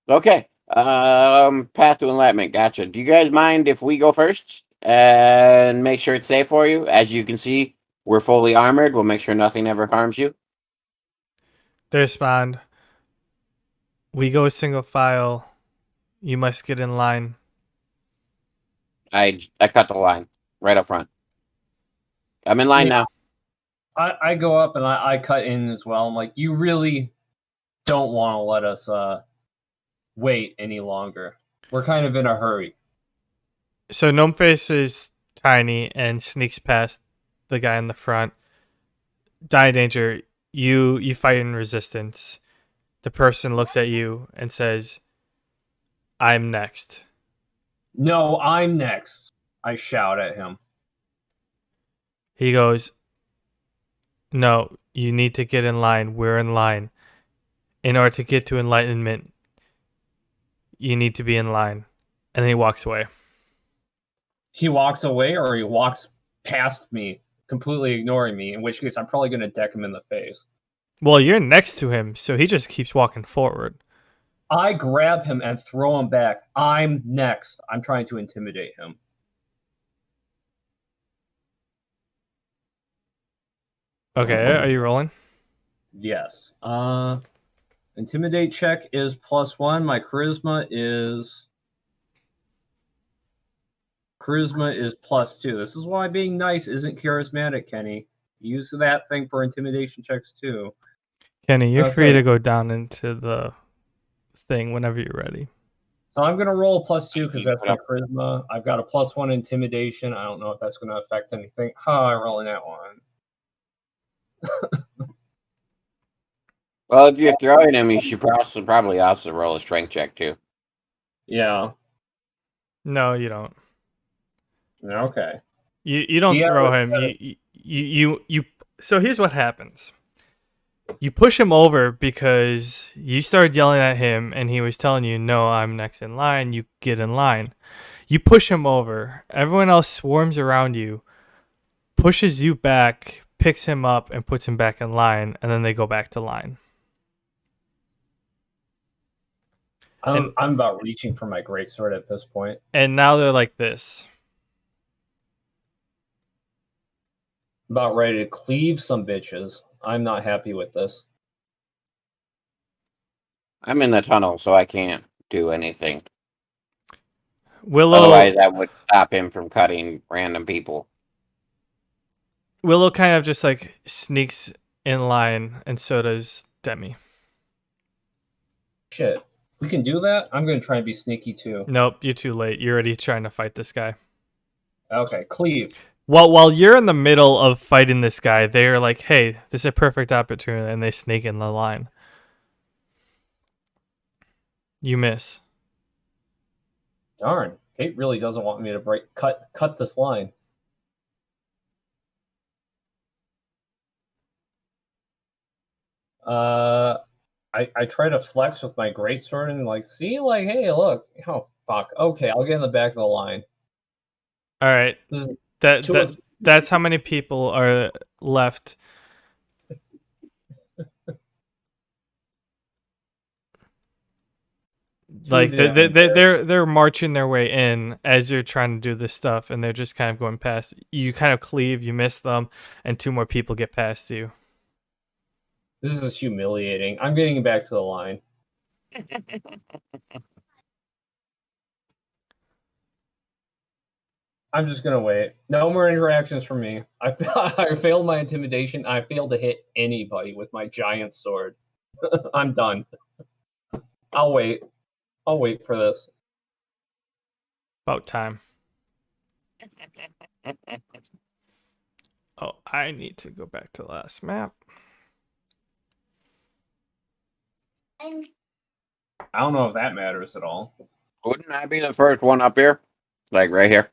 Okay. Path to enlightenment. Gotcha. Do you guys mind if we go first and make sure it's safe for you? As you can see, we're fully armored. We'll make sure nothing ever harms you. They respond, we go single file. You must get in line. I cut the line right up front. I'm in line now. I go up and I cut in as well. I'm like, you really don't want to let us wait any longer. We're kind of in a hurry. So Gnomeface is tiny and sneaks past the guy in the front. Die Danger, you fight in resistance. The person looks at you and says, I'm next. No, I'm next. I shout at him. He goes, no, you need to get in line. We're in line. In order to get to enlightenment, you need to be in line. And then he walks away. He walks away or he walks past me, completely ignoring me, in which case I'm probably going to deck him in the face. Well, you're next to him, so he just keeps walking forward. I grab him and throw him back. I'm next. I'm trying to intimidate him. Okay, are you rolling? Yes. Intimidate check is +1. My charisma is +2. This is why being nice isn't charismatic, Kenny. Use that thing for intimidation checks too. Kenny, you're free to go down into the thing whenever you're ready. So I'm going to roll +2 because that's my charisma. I've got a +1 intimidation. I don't know if that's going to affect anything. I'm rolling that one. Well, if you're throwing him, you should probably also roll a strength check too. Yeah. No, you don't. Okay. You don't throw him. You. So here's what happens. You push him over because you started yelling at him and he was telling you, no, I'm next in line. You get in line. You push him over. Everyone else swarms around you, pushes you back, picks him up and puts him back in line. And then they go back to line. I'm about reaching for my greatsword at this point. And now they're like this. About ready to cleave some bitches. I'm not happy with this. I'm in the tunnel, so I can't do anything. Willow, otherwise, that would stop him from cutting random people. Willow kind of just like sneaks in line, and so does Demi. Shit. We can do that? I'm going to try and be sneaky too. Nope, you're too late. You're already trying to fight this guy. Okay, cleave. While you're in the middle of fighting this guy, they're like, hey, this is a perfect opportunity, and they sneak in the line. You miss. Darn. Fate really doesn't want me to cut this line. I try to flex with my greatsword and like, see, like, hey, look. Oh, fuck. Okay, I'll get in the back of the line. All right. That's how many people are left. Like they're marching their way in as you're trying to do this stuff, and they're just kind of going past. You kind of cleave, you miss them, and two more people get past you. This is humiliating. I'm getting back to the line. I'm just gonna wait. No more interactions from me. I failed my intimidation. I failed to hit anybody with my giant sword. I'm done. I'll wait. I'll wait for this. About time. Oh, I need to go back to the last map. I don't know if that matters at all. Wouldn't I be the first one up here? Like right here?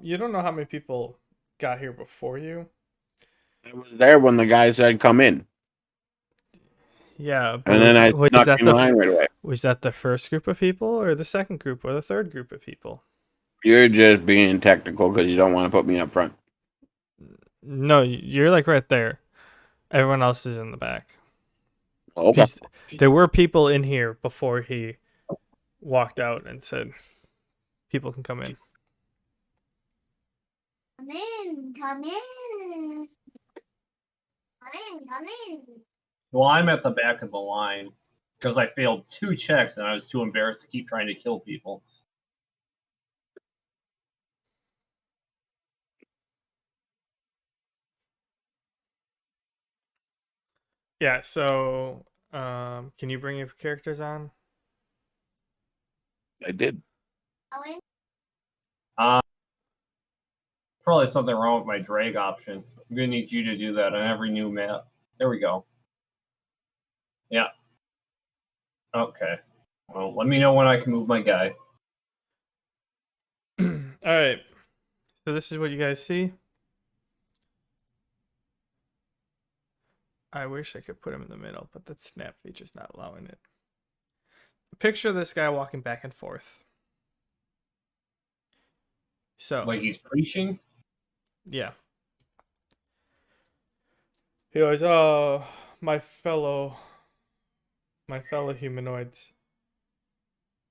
You don't know how many people got here before you. I was there when the guy said come in. Yeah, but And then I snuck in line right away. Was that the first group of people, or the second group, or the third group of people? You're just being technical because you don't want to put me up front. No, you're like right there. Everyone else is in the back. Okay. There were people in here before he walked out and said, people can come in. Come in, come in. Come in, come in. Well, I'm at the back of the line because I failed 2 checks and I was too embarrassed to keep trying to kill people. Yeah, so can you bring your characters on? I did. Probably something wrong with my drag option. I'm gonna need you to do that on every new map. There we go. Yeah. Okay. Well, let me know when I can move my guy. All right. So this is what you guys see. I wish I could put him in the middle, but the snap feature's not allowing it. Picture this guy walking back and forth. So, like he's preaching? Yeah. He goes, "Oh, my fellow humanoids.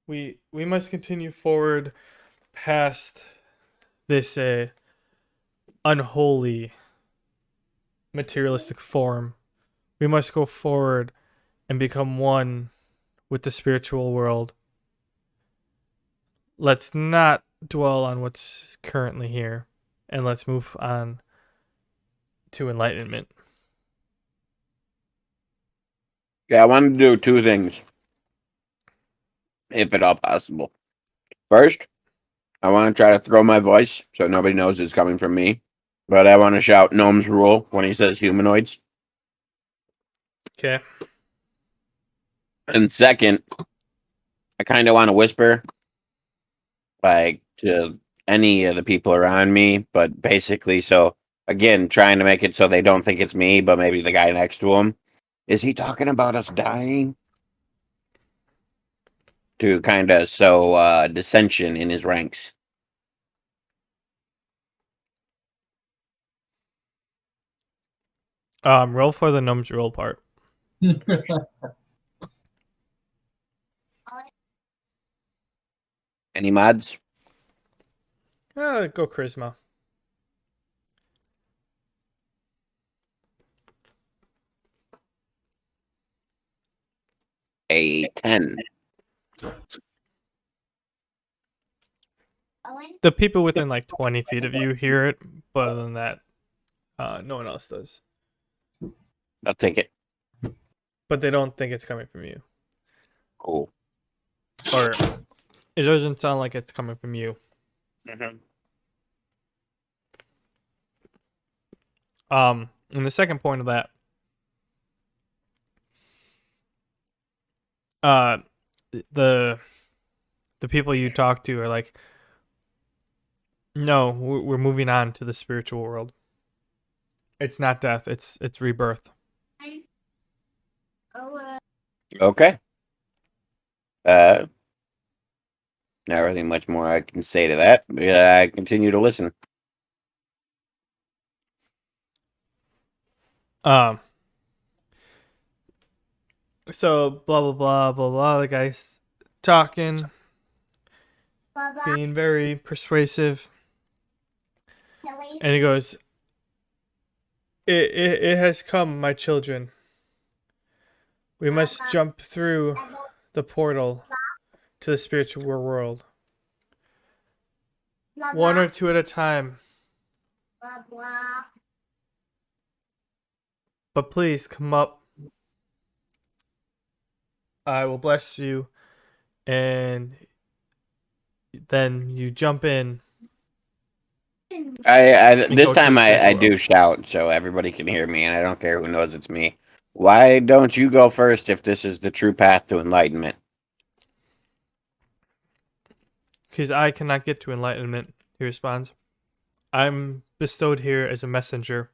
We must continue forward past this unholy materialistic form. We must go forward and become one with the spiritual world. Let's not dwell on what's currently here, and let's move on to enlightenment." Yeah, I wanted to do 2 things, if at all possible. First, I want to try to throw my voice so nobody knows it's coming from me. But I want to shout Gnome's rule when he says humanoids. Okay. And second, I kind of want to whisper, like, to any of the people around me, but basically, so, again, trying to make it so they don't think it's me, but maybe the guy next to him. Is he talking about us dying? To kind of sow dissension in his ranks. Roll for the gnome's roll part. Any mods? Go charisma. A 10. The people within like 20 feet of you hear it, but other than that, no one else does. I'll take it. But they don't think it's coming from you. Cool. Or it doesn't sound like it's coming from you. Mm-hmm. And the second point of that, the people you talk to are like, no, we're moving on to the spiritual world. It's not death, it's rebirth. Okay. Not really much more I can say to that. I continue to listen. So blah blah blah blah blah. The guy's talking, being very persuasive, and he goes, It has come, my children. We must jump through the portal to the spiritual world. One or two at a time. But please come up. I will bless you, and then you jump in. This time I do shout so everybody can hear me, and I don't care who knows it's me. Why don't you go first if this is the true path to enlightenment? Because I cannot get to enlightenment, he responds. I'm bestowed here as a messenger.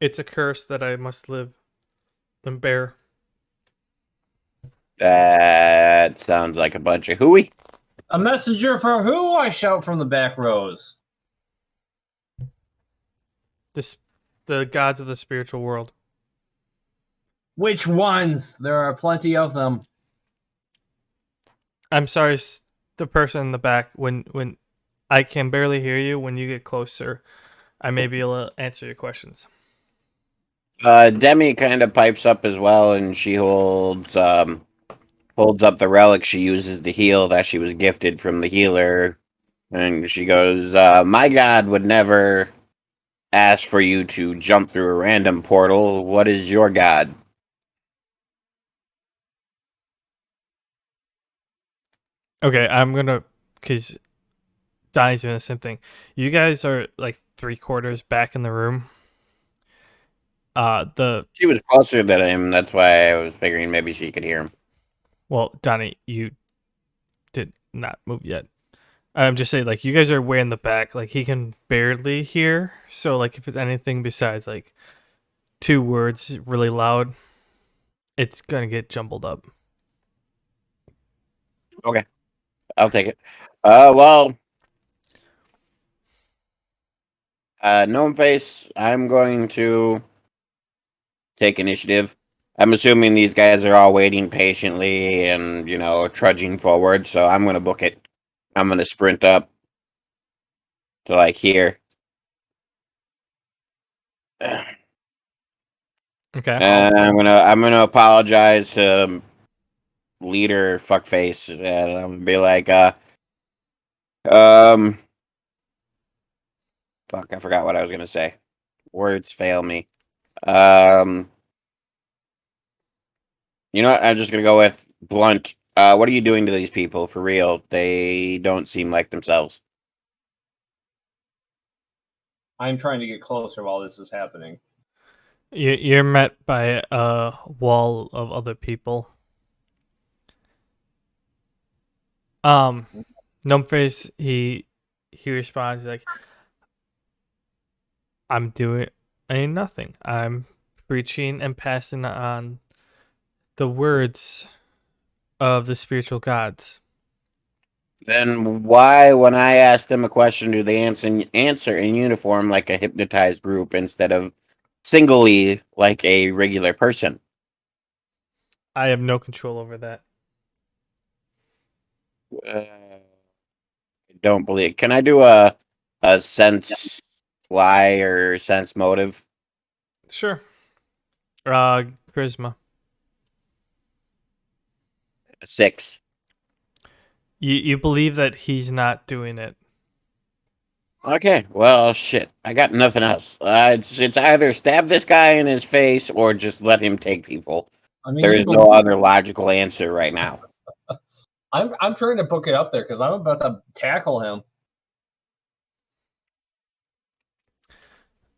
It's a curse that I must live and bear. That sounds like a bunch of hooey. A messenger for who? I shout from the back rows. The gods of the spiritual world. Which ones? There are plenty of them. I'm sorry, the person in the back. When I can barely hear you, when you get closer, I may be able to answer your questions. Demi kind of pipes up as well, and she holds up the relic she uses to heal that she was gifted from the healer, and she goes, "My God would never ask for you to jump through a random portal. What is your God?" Okay, I'm gonna, because Donnie's doing the same thing. You guys are like 3/4 back in the room. She was closer than him. That's why I was figuring maybe she could hear him. Well, Donnie, you did not move yet. I'm just saying, like, you guys are way in the back. Like, he can barely hear. So, like, if it's anything besides like 2 words really loud, it's gonna get jumbled up. Okay, I'll take it. Well, Gnome Face, I'm going to take initiative. I'm assuming these guys are all waiting patiently and, trudging forward, so I'm going to book it. I'm going to sprint up to, like, here. Okay. And I'm gonna apologize to leader fuckface, and I'm gonna be like, fuck, I forgot what I was gonna say. Words fail me. You know what? I'm just gonna go with blunt. What are you doing to these people for real? They don't seem like themselves. I'm trying to get closer while this is happening. You're met by a wall of other people. Numbface, he responds like, I'm doing nothing. I'm preaching and passing on the words of the spiritual gods. Then why, when I ask them a question, do they answer in uniform like a hypnotized group instead of singly like a regular person? I have no control over that. I don't believe. Can I do a sense lie or sense motive? Sure. Charisma. 6. You believe that he's not doing it. Okay, well, shit. I got nothing else. It's either stab this guy in his face or just let him take people. I mean, There is no other logical answer right now. I'm trying to book it up there because I'm about to tackle him.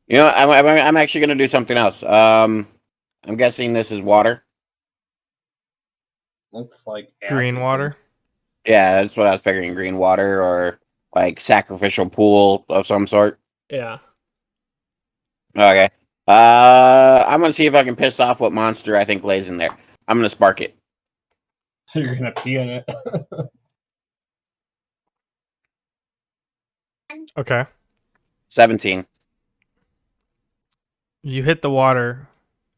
You know, I'm actually gonna do something else. I'm guessing this is water. Looks like Green water. Yeah, that's what I was figuring. Green water or like sacrificial pool of some sort. Yeah. Okay. I'm gonna see if I can piss off what monster I think lays in there. I'm gonna spark it. You're gonna pee in it. Okay. 17. You hit the water,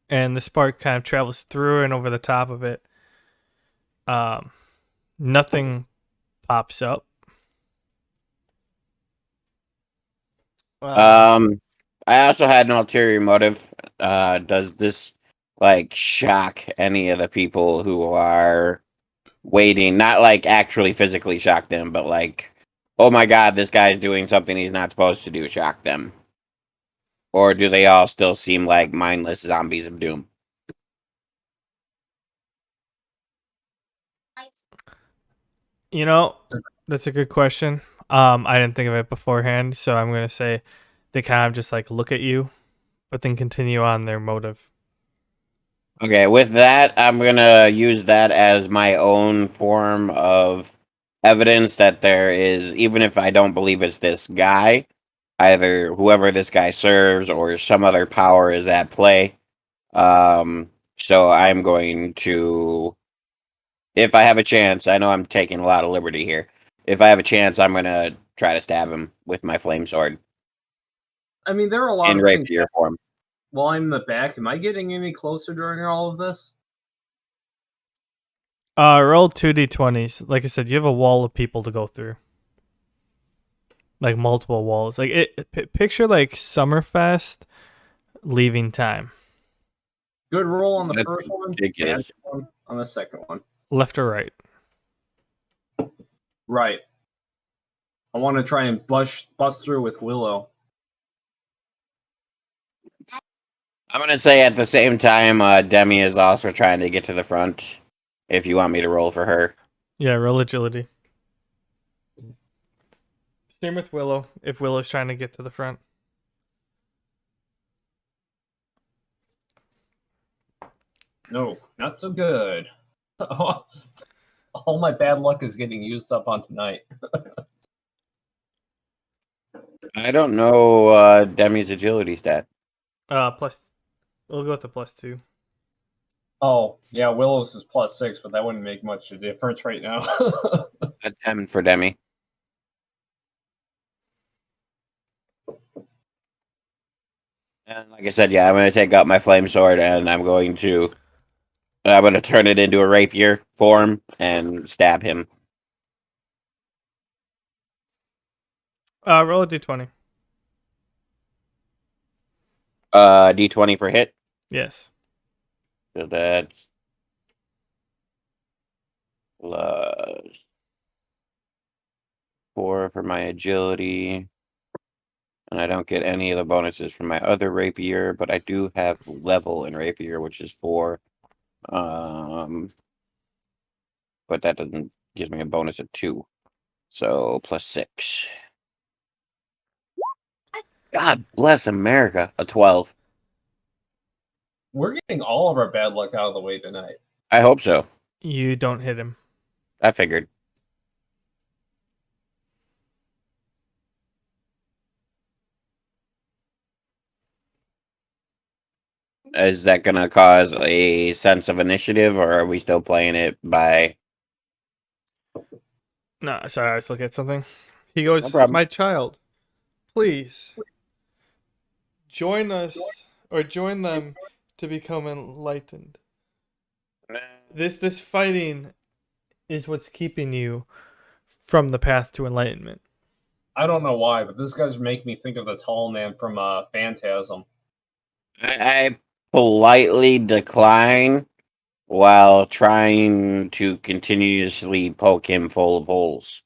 and the spark kind of travels through and over the top of it. Nothing pops up. I also had an ulterior motive. Does this like shock any of the people who are waiting? Not like actually physically shock them, but like, oh my god, this guy's doing something he's not supposed to do. Shock them, or do they all still seem like mindless zombies of doom? You know, that's a good question. I didn't think of it beforehand, so I'm gonna say they kind of just like look at you, but then continue on their motive. Okay, with that, I'm gonna use that as my own form of evidence that there is, even if I don't believe it's this guy, either whoever this guy serves or some other power is at play. So I'm going to, if I have a chance, I know I'm taking a lot of liberty here. If I have a chance, I'm gonna try to stab him with my flame sword I mean, there are a lot in of things. rapier form. While I'm in the back, am I getting any closer during all of this? Roll 2d20s. Like I said, you have a wall of people to go through. Like multiple walls. Like picture like Summerfest leaving time. Good roll on the That's first one, ridiculous. bad one on the second one. Left or right? Right. I want to try and bust through with Willow. I'm gonna say at the same time, Demi is also trying to get to the front. If you want me to roll for her, Yeah, roll agility. Same with Willow. If Willow's trying to get to the front. No, not so good. All my bad luck is getting used up on tonight. I don't know Demi's agility stat. Plus, we'll go with the +2. Oh, yeah, Willow's is +6, but that wouldn't make much of a difference right now. A 10 for Demi. And like I said, yeah, I'm gonna take out my flame sword and I'm going to turn it into a rapier form and stab him. Roll a d20. D20 for hit. Yes. So that's plus 4 for my agility. And I don't get any of the bonuses from my other rapier, but I do have level in rapier, which is 4. But that doesn't gives me a bonus of 2. So +6. God bless America. A 12. We're getting all of our bad luck out of the way tonight. I hope so. You don't hit him. I figured. Is that going to cause a sense of initiative, or are we still playing it by... No, sorry, I was looking at something. He goes, No problem. my child, please join us or join them to become enlightened. This fighting is what's keeping you from the path to enlightenment. I don't know why, but this guy's making me think of the tall man from Phantasm. I politely decline while trying to continuously poke him full of holes.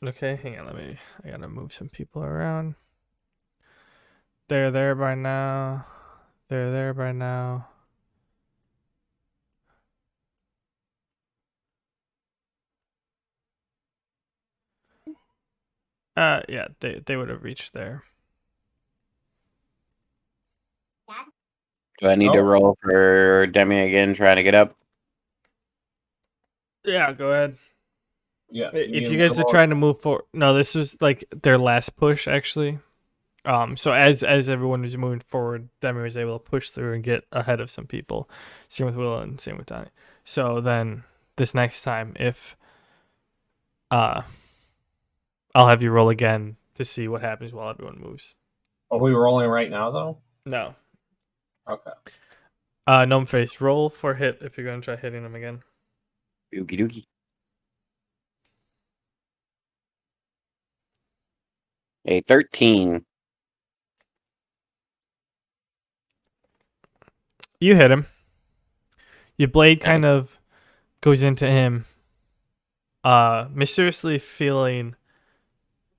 Okay, hang on, I gotta move some people around. They're there by now. They're there by now. Yeah, they would have reached there. Do I need to roll for Demi again, trying to get up? Yeah, go ahead. Yeah. If you guys are trying to move forward, no, this is like their last push actually. So as everyone was moving forward, Demi was able to push through and get ahead of some people. Same with Willow and same with Donnie. So then this next time, if I'll have you roll again to see what happens while everyone moves. Are we rolling right now though? No. Okay. Gnome face, roll for hit if you're gonna try hitting him again. Dookie dookie. A 13. You hit him. Your blade kind of goes into him, mysteriously feeling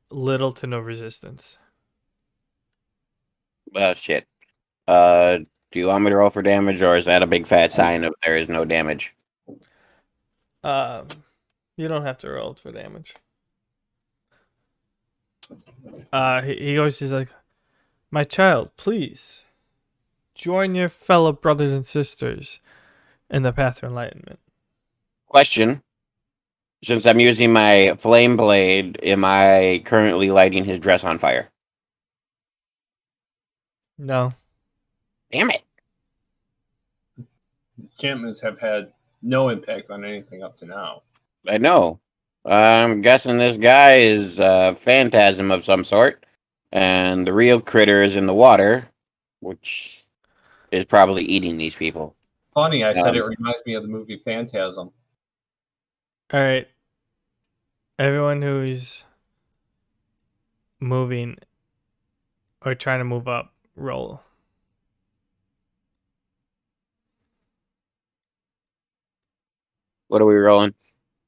little to no resistance. Well, shit. Do you want me to roll for damage, or is that a big fat sign of there is no damage? You don't have to roll for damage. He's like, my child, please join your fellow brothers and sisters in the path of enlightenment. Question. Since I'm using my flame blade, am I currently lighting his dress on fire? No. Damn it. Enchantments have had no impact on anything up to now. I know. I'm guessing this guy is a phantasm of some sort, and the real critter is in the water, which is probably eating these people. Funny, I said it reminds me of the movie Phantasm. All right. Everyone who's moving or trying to move up, roll. What are we rolling?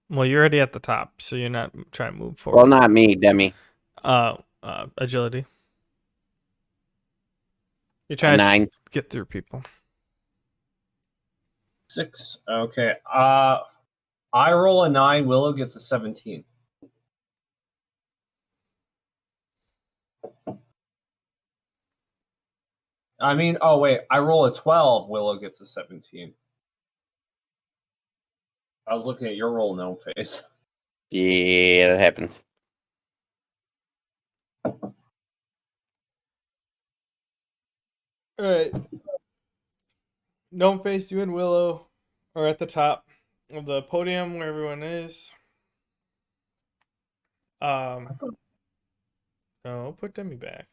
Well, you're already at the top, so you're not trying to move forward. Well, not me, Demi. Agility. You're trying to get through people. 6. Okay. I roll a 9. Willow gets a 17. I mean, oh wait, I roll a 12. Willow gets a 17. I was looking at your roll, no face. Yeah, that happens. All right. Gnome Face, you and Willow are at the top of the podium where everyone is. Oh, put Demi back.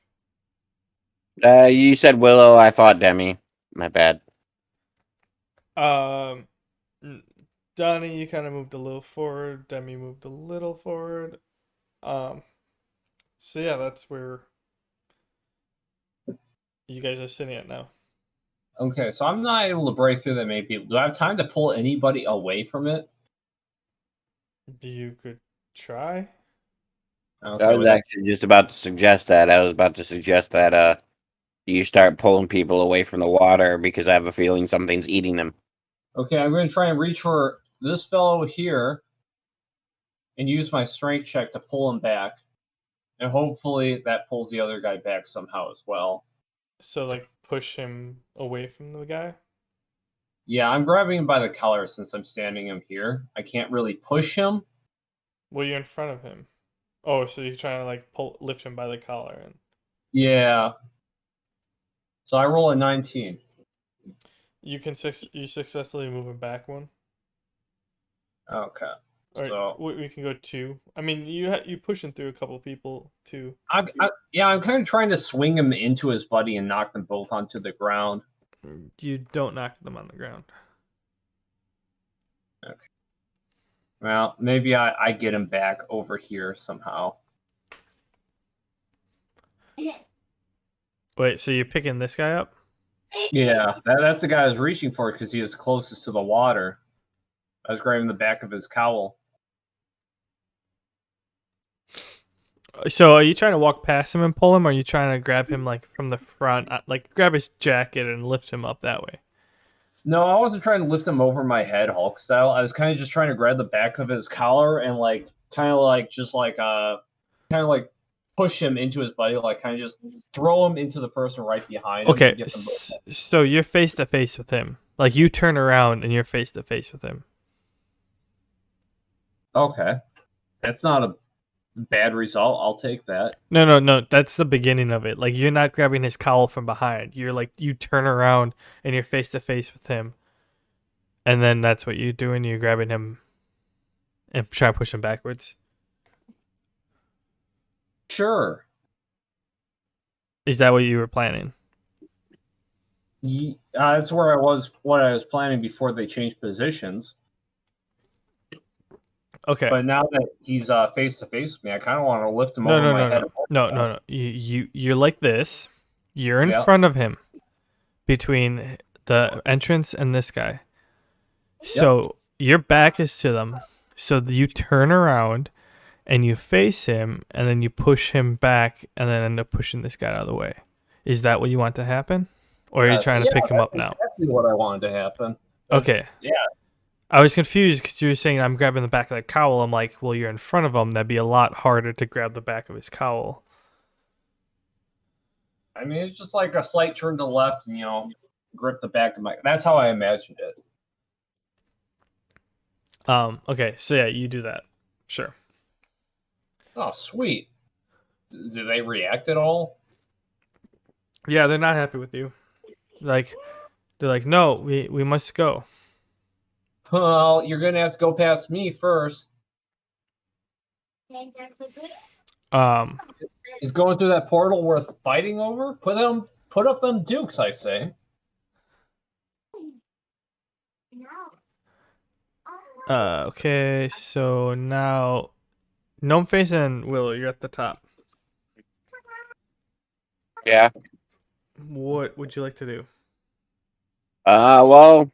You said Willow, I thought Demi. My bad. Donnie, you kind of moved a little forward. Demi moved a little forward. So yeah, that's where you guys are sitting at now. Okay, so I'm not able to break through that many people. Do I have time to pull anybody away from it? You could try. Okay, I was actually just about to suggest that. I was about to suggest that you start pulling people away from the water because I have a feeling something's eating them. Okay, I'm going to try and reach for this fellow here and use my strength check to pull him back. And hopefully that pulls the other guy back somehow as well. So, like, push him away from the guy? Yeah, I'm grabbing him by the collar since I'm standing him here. I can't really push him. Well, you're in front of him. Oh, so you're trying to, like, lift him by the collar. And... Yeah. So I roll a 19. You successfully move him back one. Okay. Or so we can go 2. I mean, you pushing through a couple people too. I'm kind of trying to swing him into his buddy and knock them both onto the ground. You don't knock them on the ground. Okay. Well, maybe I get him back over here somehow. Wait, so you're picking this guy up? Yeah, that's the guy I was reaching for because he is closest to the water. I was grabbing the back of his cowl. So are you trying to walk past him and pull him, or are you trying to grab him like from the front, like grab his jacket and lift him up that way? No, I wasn't trying to lift him over my head, Hulk style. I was kind of just trying to grab the back of his collar and kind of push him into his buddy, like kind of just throw him into the person right behind him. Okay, so you're face to face with him. Like you turn around and you're face to face with him. Okay, that's not a bad result. I'll take that. No. That's the beginning of it. Like you're not grabbing his cowl from behind. You're like you turn around and you're face to face with him, and then that's what you're doing. You're grabbing him and trying to push him backwards. Sure. Is that what you were planning? Yeah, that's where I was. What I was planning before they changed positions. Okay. But now that he's face to face with me, I kind of want to lift him No, over no, my no, head. no. You're like this. You're in Yeah. front of him, between the entrance and this guy. So your back is to them. So you turn around and you face him, and then you push him back, and then end up pushing this guy out of the way. Is that what you want to happen, or are you trying to pick him up now? Exactly what I wanted to happen. Okay. Yeah. I was confused because you were saying I'm grabbing the back of the cowl. I'm like, well, you're in front of him. That'd be a lot harder to grab the back of his cowl. I mean, it's just like a slight turn to the left, and grip the back of my. That's how I imagined it. Okay, so yeah, you do that. Sure. Oh, sweet. Do they react at all? Yeah, they're not happy with you. They're like, no, we must go. Well, you're gonna have to go past me first. Is going through that portal worth fighting over? Put up them dukes, I say. Okay, so now Gnome Face and Willow, you're at the top. Yeah. What would you like to do? Well,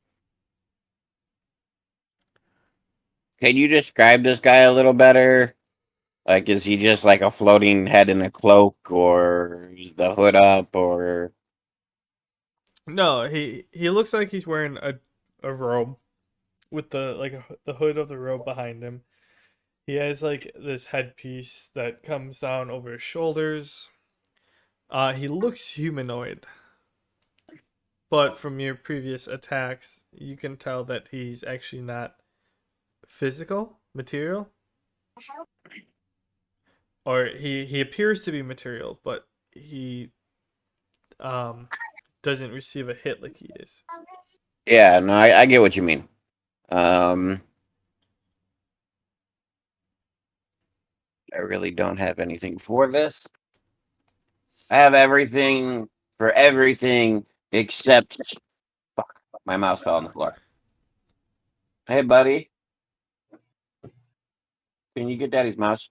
can you describe this guy a little better? Like, is he just like a floating head in a cloak, or is the hood up, or? No, he looks like he's wearing a robe with the hood of the robe behind him. He has like this headpiece that comes down over his shoulders. He looks humanoid, but from your previous attacks, you can tell that he's actually not physical material. Or he appears to be material, but he doesn't receive a hit like he is. Yeah, no, I get what you mean. I really don't have anything for this. I have everything for everything except. Fuck, my mouse fell on the floor. Hey, buddy. Can you get Daddy's mouse?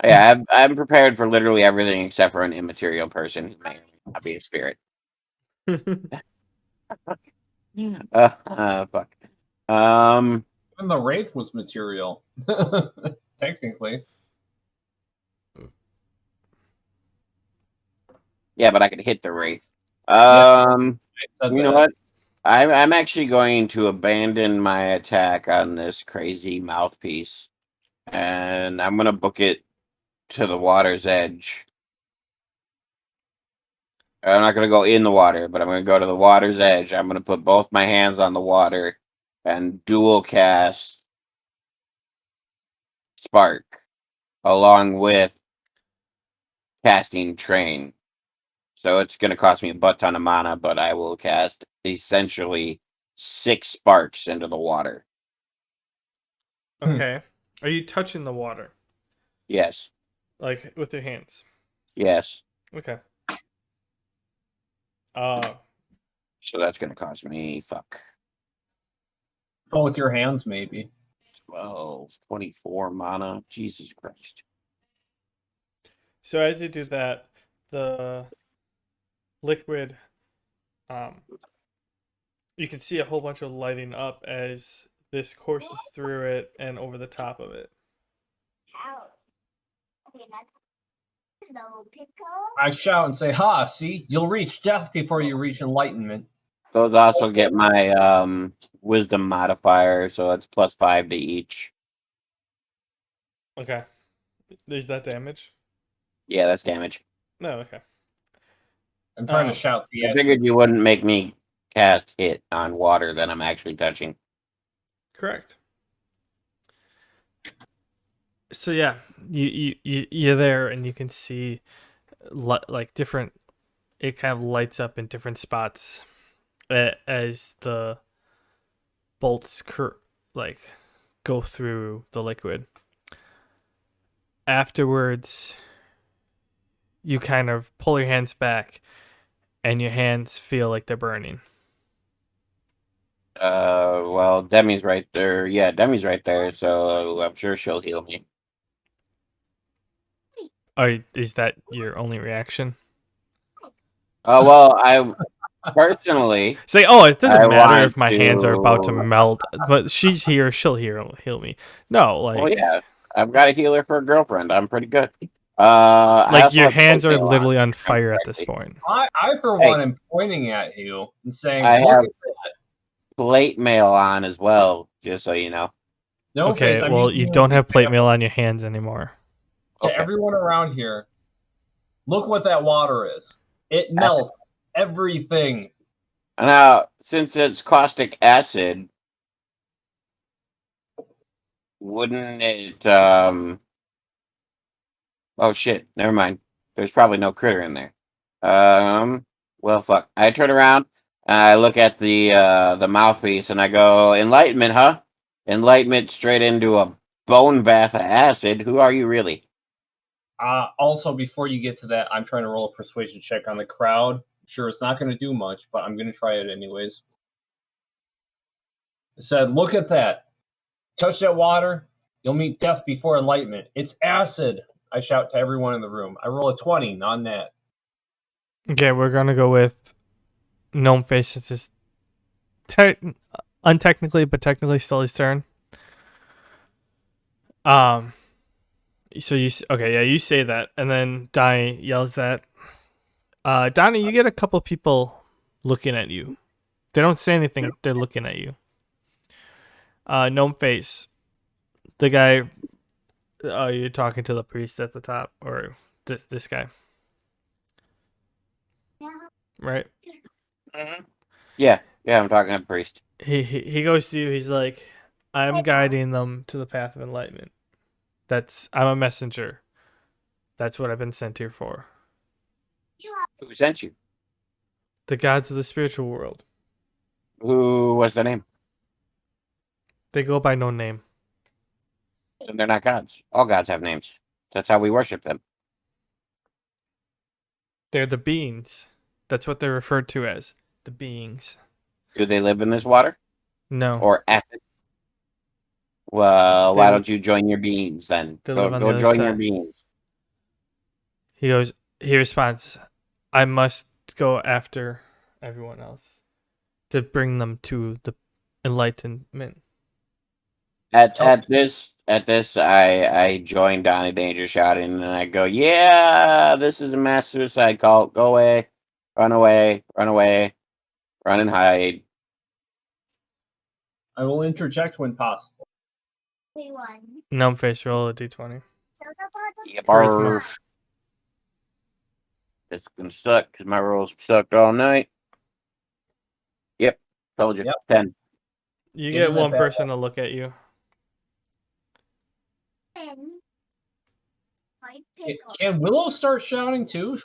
Yeah, I'm prepared for literally everything except for an immaterial person who may not be a spirit. Fuck. Even the wraith was material, technically. Yeah, but I could hit the wraith. I said You know that. what? I'm actually going to abandon my attack on this crazy mouthpiece, and I'm gonna book it to the water's edge. I'm not gonna go in the water, but I'm gonna go to the water's edge. I'm gonna put both my hands on the water and dual cast Spark along with casting Train. So it's gonna cost me a butt ton of mana, but I will cast essentially 6 sparks into the water. Okay. Are you touching the water? Yes. Like with your hands? Yes. Okay. So that's gonna cost me Go with your hands, maybe. 12, 24 mana. Jesus Christ. So as you do that, the liquid, you can see a whole bunch of lighting up as this courses through it and over the top of it. I shout and say, "Ha! See, you'll reach death before you reach enlightenment." Those also get my wisdom modifier, so it's +5 to each. Okay. Is that damage? Yeah, that's damage. No, okay. I'm trying to shout. I figured you wouldn't make me cast hit on water that I'm actually touching. Correct. So yeah, you're there and you can see like different. It kind of lights up in different spots as the bolts go through the liquid. Afterwards, you kind of pull your hands back, and your hands feel like they're burning. Well, Demi's right there. Yeah, Demi's right there, so I'm sure she'll heal me. Oh, is that your only reaction? Well, I personally say, oh, it doesn't I matter want if my hands are about to melt, but she's here, she'll heal me. No, like, well, yeah, I've got a healer for a girlfriend. I'm pretty good. I also your have hands plate are mail on, literally on if I remember fire at this correctly. point. I for Hey. one, am pointing at you and saying, I "Look have at that." plate mail on as well, just so you know. No Okay, face. I'm well, using you you as don't an have plate mail example. on your hands anymore. To Okay. everyone around here, look what that water is. It melts everything. Now, since it's caustic acid, wouldn't it? Oh shit! Never mind. There's probably no critter in there. Well, fuck. I turn around and I look at the mouthpiece and I go, "Enlightenment, huh? Enlightenment straight into a bone bath of acid. Who are you really?" Also, before you get to that, I'm trying to roll a persuasion check on the crowd. I'm sure it's not going to do much, but I'm going to try it anyways. It said, "Look at that. Touch that water. You'll meet death before enlightenment. It's acid." I shout to everyone in the room. I roll a 20, non that. Okay, we're gonna go with Gnome Face. It's just untechnically, but technically still his turn. So okay, yeah, you say that, and then Donnie yells that. Donnie, you get a couple people looking at you. They don't say anything. They're looking at you. Gnome Face, the guy. You're talking to the priest at the top, or this guy, right? Mm-hmm. Yeah, I'm talking to priest. He goes to you. He's like, I'm guiding them to the path of enlightenment. I'm a messenger. That's what I've been sent here for. Who sent you? The gods of the spiritual world. Who was the name? They go by no name. And they're not gods. All gods have names. That's how we worship them. They're the beings. That's what they're referred to as. The beings. Do they live in this water No. or acid? Well, They- why don't you join your beings then? They Go live on the other join your side. beings. He responds, I must go after everyone else to bring them to the enlightenment. At this, I join Donnie Danger shouting, and I go, "Yeah, this is a mass suicide cult. Go away, run away, run away, run and hide." I will interject when possible. Gnome Face, roll a d20. Yeah, Charisma. barf. It's gonna suck because my rolls sucked all night. Yep, told you. Yep. 10. You Give get him that one bad person to look at you. Can Willow start shouting too?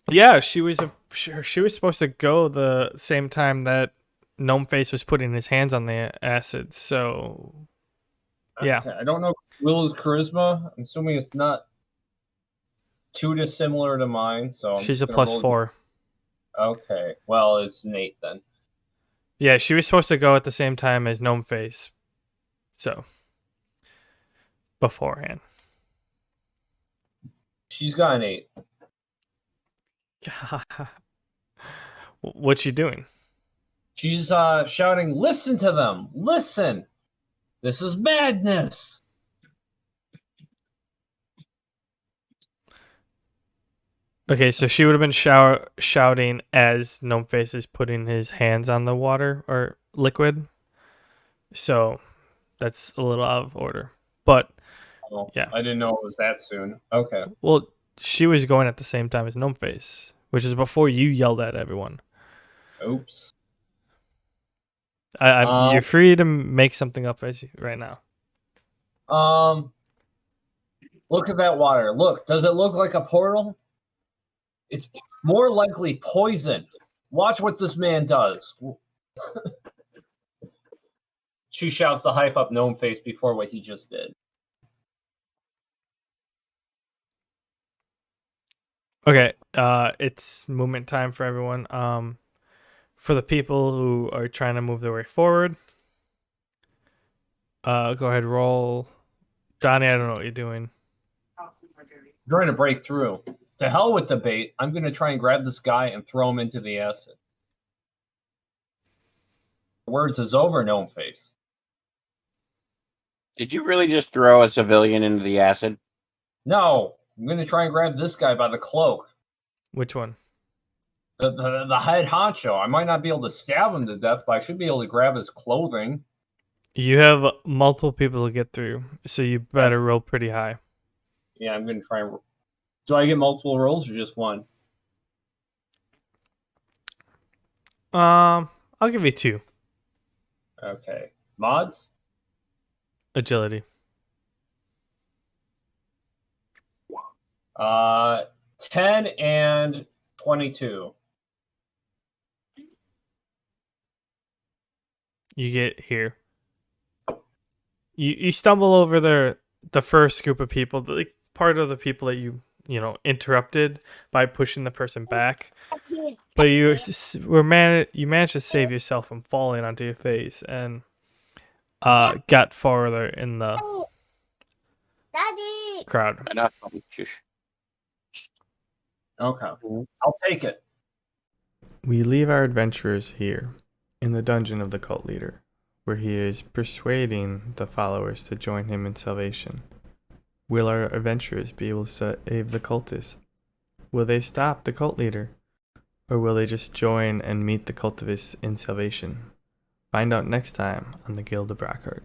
Yeah, she was supposed to go the same time that Gnome Face was putting his hands on the acid. So, yeah. Okay, I don't know Willow's charisma. I'm assuming it's not too dissimilar to mine, so I'm She's just a gonna +4. Okay, well, it's an 8 then. Yeah, she was supposed to go at the same time as Gnome Face. So, beforehand. She's got an 8. What's she doing? She's shouting, "Listen to them! Listen! This is madness!" Okay, so she would have been shouting as Gnome Face is putting his hands on the water or liquid. So that's a little out of order. But Oh, yeah. I didn't know it was that soon. Okay. Well, she was going at the same time as Gnome Face, which is before you yelled at everyone. Oops. You're free to make something up right now. Look at that water. Look, does it look like a portal? It's more likely poison. Watch what this man does. She shouts to hype up Gnome Face before what he just did. Okay, it's movement time for everyone. For the people who are trying to move their way forward, go ahead, roll. Donnie, I don't know what you're doing. Trying to break through. To hell with the bait. I'm going to try and grab this guy and throw him into the acid. Words is over, gnome face. Did you really just throw a civilian into the acid? No, I'm going to try and grab this guy by the cloak. Which one? The head honcho. I might not be able to stab him to death, but I should be able to grab his clothing. You have multiple people to get through, so you better roll pretty high. Yeah, I'm going to try and... Do I get multiple rolls or just one? I'll give you 2. Okay. Mods? Agility. 10 and 22. You get here. You stumble over the first group of people, like part of the people that you interrupted by pushing the person back, but you managed to save yourself from falling onto your face and got farther in the Daddy. crowd. Okay. I'll take it. We leave our adventurers here in the dungeon of the cult leader, where he is persuading the followers to join him in salvation. Will our adventurers be able to save the cultists? Will they stop the cult leader? Or will they just join and meet the cultists in salvation? Find out next time on the Guild of Brockheart.